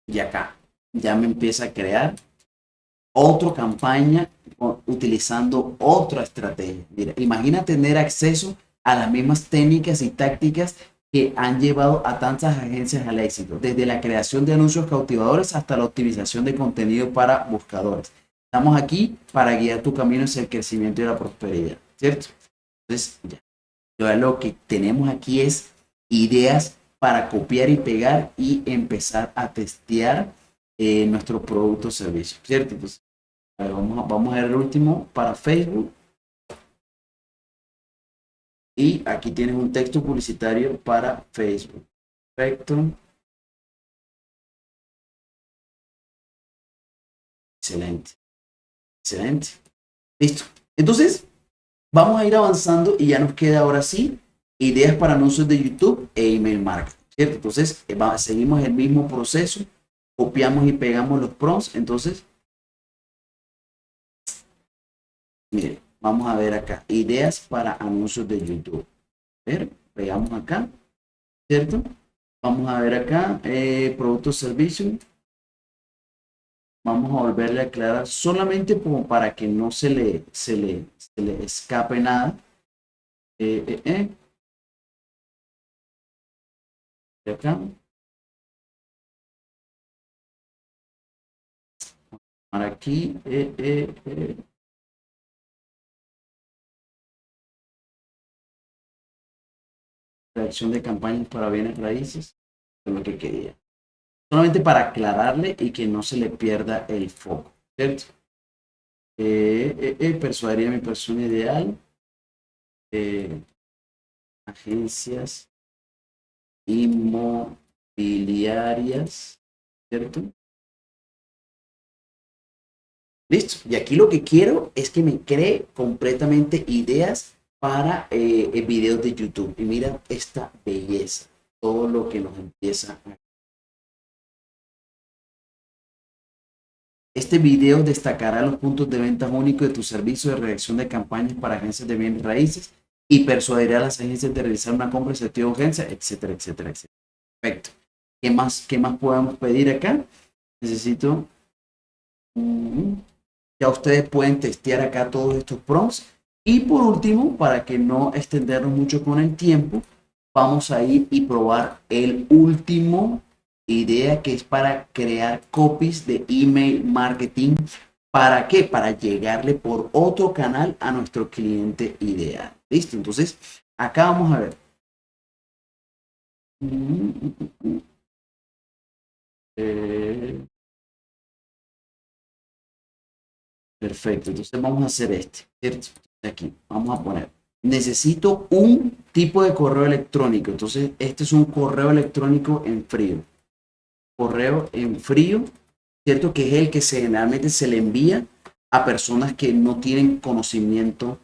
Y acá ya me empieza a crear otra campaña utilizando otra estrategia. Mira, imagina tener acceso a las mismas técnicas y tácticas que han llevado a tantas agencias al éxito, desde la creación de anuncios cautivadores hasta la optimización de contenido para buscadores. Estamos aquí para guiar tu camino hacia el crecimiento y la prosperidad, ¿cierto? Entonces, ya lo que tenemos aquí es ideas para copiar y pegar y empezar a testear nuestro producto o servicio, ¿cierto? Entonces, a ver, vamos a ver el último para Facebook. Y aquí tienes un texto publicitario para Facebook. Perfecto. Excelente. Excelente. Listo. Entonces, vamos a ir avanzando y ya nos queda ahora sí ideas para anuncios de YouTube e email marketing, ¿cierto? Entonces, seguimos el mismo proceso, copiamos y pegamos los prompts. Entonces, mire, vamos a ver acá, ideas para anuncios de YouTube. A ver, pegamos acá, ¿cierto? Vamos a ver acá, productos, servicios. Vamos a volverle a aclarar solamente como para que no se le escape nada. Eh, eh, de acá. Para aquí. Reacción de campañas para bienes raíces. Es lo que quería. Solamente para aclararle y que no se le pierda el foco. ¿Cierto? Persuadiría a mi persona ideal. Agencias inmobiliarias. ¿Cierto? Listo. Y aquí lo que quiero es que me cree completamente ideas para videos de YouTube. Y mira esta belleza. Todo lo que nos empieza a... Este video destacará los puntos de venta únicos de tu servicio de redacción de campañas para agencias de bienes raíces y persuadirá a las agencias de realizar una compra de sentido de urgencia, etcétera, etcétera, etcétera. Perfecto. Qué más podemos pedir acá? Necesito... Ya ustedes pueden testear acá todos estos prompts. Y por último, para que no extendernos mucho con el tiempo, vamos a ir y probar el último idea que es para crear copies de email marketing. ¿Para qué? Para llegarle por otro canal a nuestro cliente ideal. ¿Listo? Entonces, acá vamos a ver. Perfecto, entonces vamos a hacer ¿cierto? Aquí, vamos a poner, necesito un tipo de correo electrónico, entonces este es un correo electrónico en frío, correo en frío, ¿cierto? Que es el que generalmente se le envía a personas que no tienen conocimiento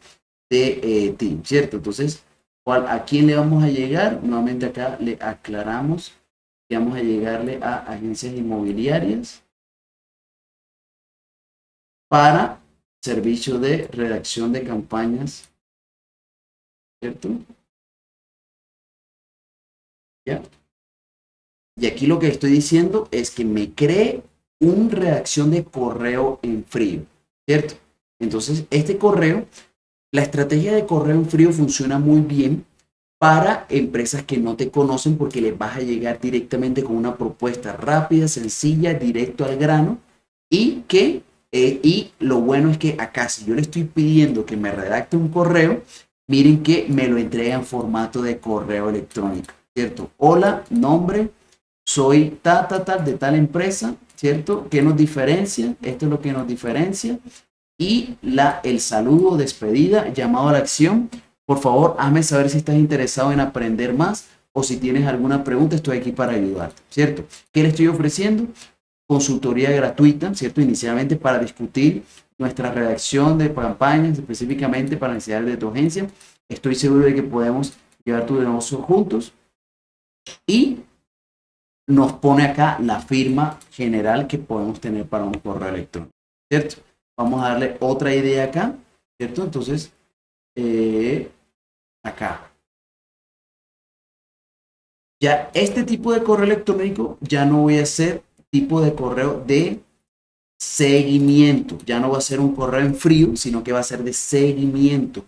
de ti, ¿cierto? Entonces, ¿a quién le vamos a llegar? Nuevamente acá le aclaramos que vamos a llegarle a agencias inmobiliarias para servicio de redacción de campañas, ¿cierto? ¿Ya? Y aquí lo que estoy diciendo es que me cree una redacción de correo en frío, ¿cierto? Entonces, este correo, la estrategia de correo en frío funciona muy bien para empresas que no te conocen porque les vas a llegar directamente con una propuesta rápida, sencilla, directo al grano y lo bueno es que acá si yo le estoy pidiendo que me redacte un correo, miren que me lo entrega en formato de correo electrónico, ¿cierto? Hola, nombre, soy tal de tal empresa, ¿cierto? ¿Qué nos diferencia? Esto es lo que nos diferencia. Y el saludo, despedida, llamado a la acción. Por favor, hazme saber si estás interesado en aprender más o si tienes alguna pregunta, estoy aquí para ayudarte, ¿cierto? ¿Qué le estoy ofreciendo? Consultoría gratuita, ¿cierto? Inicialmente para discutir nuestra redacción de campañas, específicamente para necesidades de tu agencia. Estoy seguro de que podemos llevar tu negocio juntos y nos pone acá la firma general que podemos tener para un correo electrónico, ¿cierto? Vamos a darle otra idea acá, ¿cierto? Entonces, acá. Ya este tipo de correo electrónico ya no voy a hacer tipo de correo de seguimiento. Ya no va a ser un correo en frío, sino que va a ser de seguimiento.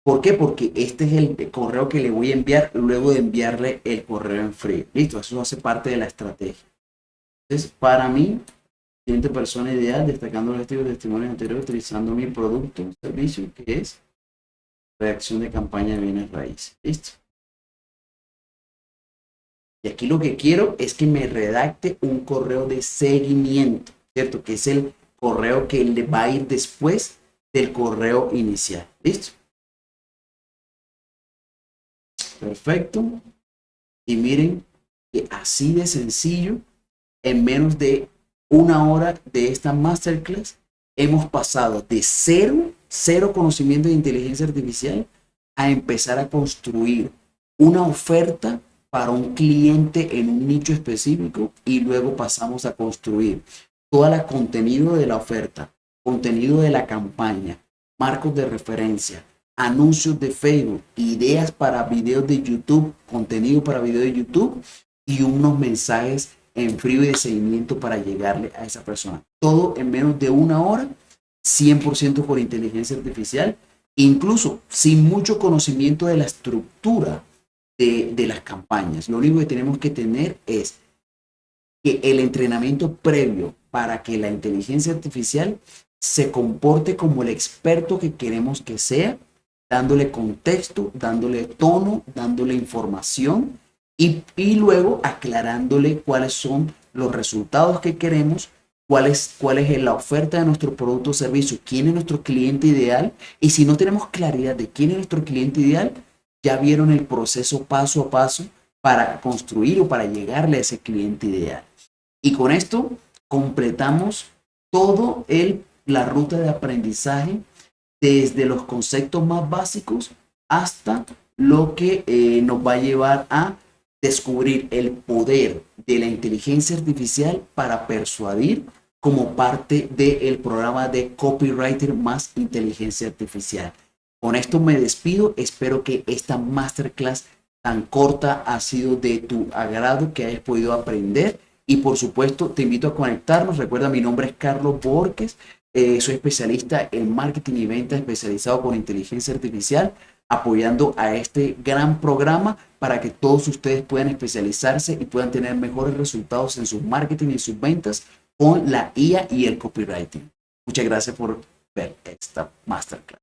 ¿Por qué? Porque este es el correo que le voy a enviar luego de enviarle el correo en frío. Listo, eso hace parte de la estrategia. Entonces, para mí, siguiente persona ideal, destacando los estilos de testimonios anteriores, utilizando mi producto o servicio, que es reacción de campaña de bienes raíces. Listo. Y aquí lo que quiero es que me redacte un correo de seguimiento, ¿cierto? Que es el correo que le va a ir después del correo inicial. ¿Listo? Perfecto. Y miren que así de sencillo, en menos de una hora de esta masterclass, hemos pasado de cero conocimiento de inteligencia artificial a empezar a construir una oferta para un cliente en un nicho específico y luego pasamos a construir todo el contenido de la oferta, contenido de la campaña, marcos de referencia, anuncios de Facebook, ideas para videos de YouTube, contenido para videos de YouTube y unos mensajes en frío y de seguimiento para llegarle a esa persona. Todo en menos de una hora, 100% por inteligencia artificial, incluso sin mucho conocimiento de la estructura de las campañas. Lo único que tenemos que tener es que el entrenamiento previo para que la inteligencia artificial se comporte como el experto que queremos que sea, dándole contexto, dándole tono, dándole información y luego aclarándole cuáles son los resultados que queremos, cuál es la oferta de nuestro producto o servicio, quién es nuestro cliente ideal. Y si no tenemos claridad de quién es nuestro cliente ideal, ya vieron el proceso paso a paso para construir o para llegarle a ese cliente ideal. Y con esto completamos todo la ruta de aprendizaje desde los conceptos más básicos hasta lo que nos va a llevar a descubrir el poder de la inteligencia artificial para persuadir como parte del programa de Copywriter más inteligencia artificial. Con esto me despido. Espero que esta masterclass tan corta ha sido de tu agrado, que hayas podido aprender. Y por supuesto, te invito a conectarnos. Recuerda, mi nombre es Carlos Borges. Soy especialista en marketing y venta especializado con inteligencia artificial, apoyando a este gran programa para que todos ustedes puedan especializarse y puedan tener mejores resultados en su marketing y sus ventas con la IA y el copywriting. Muchas gracias por ver esta masterclass.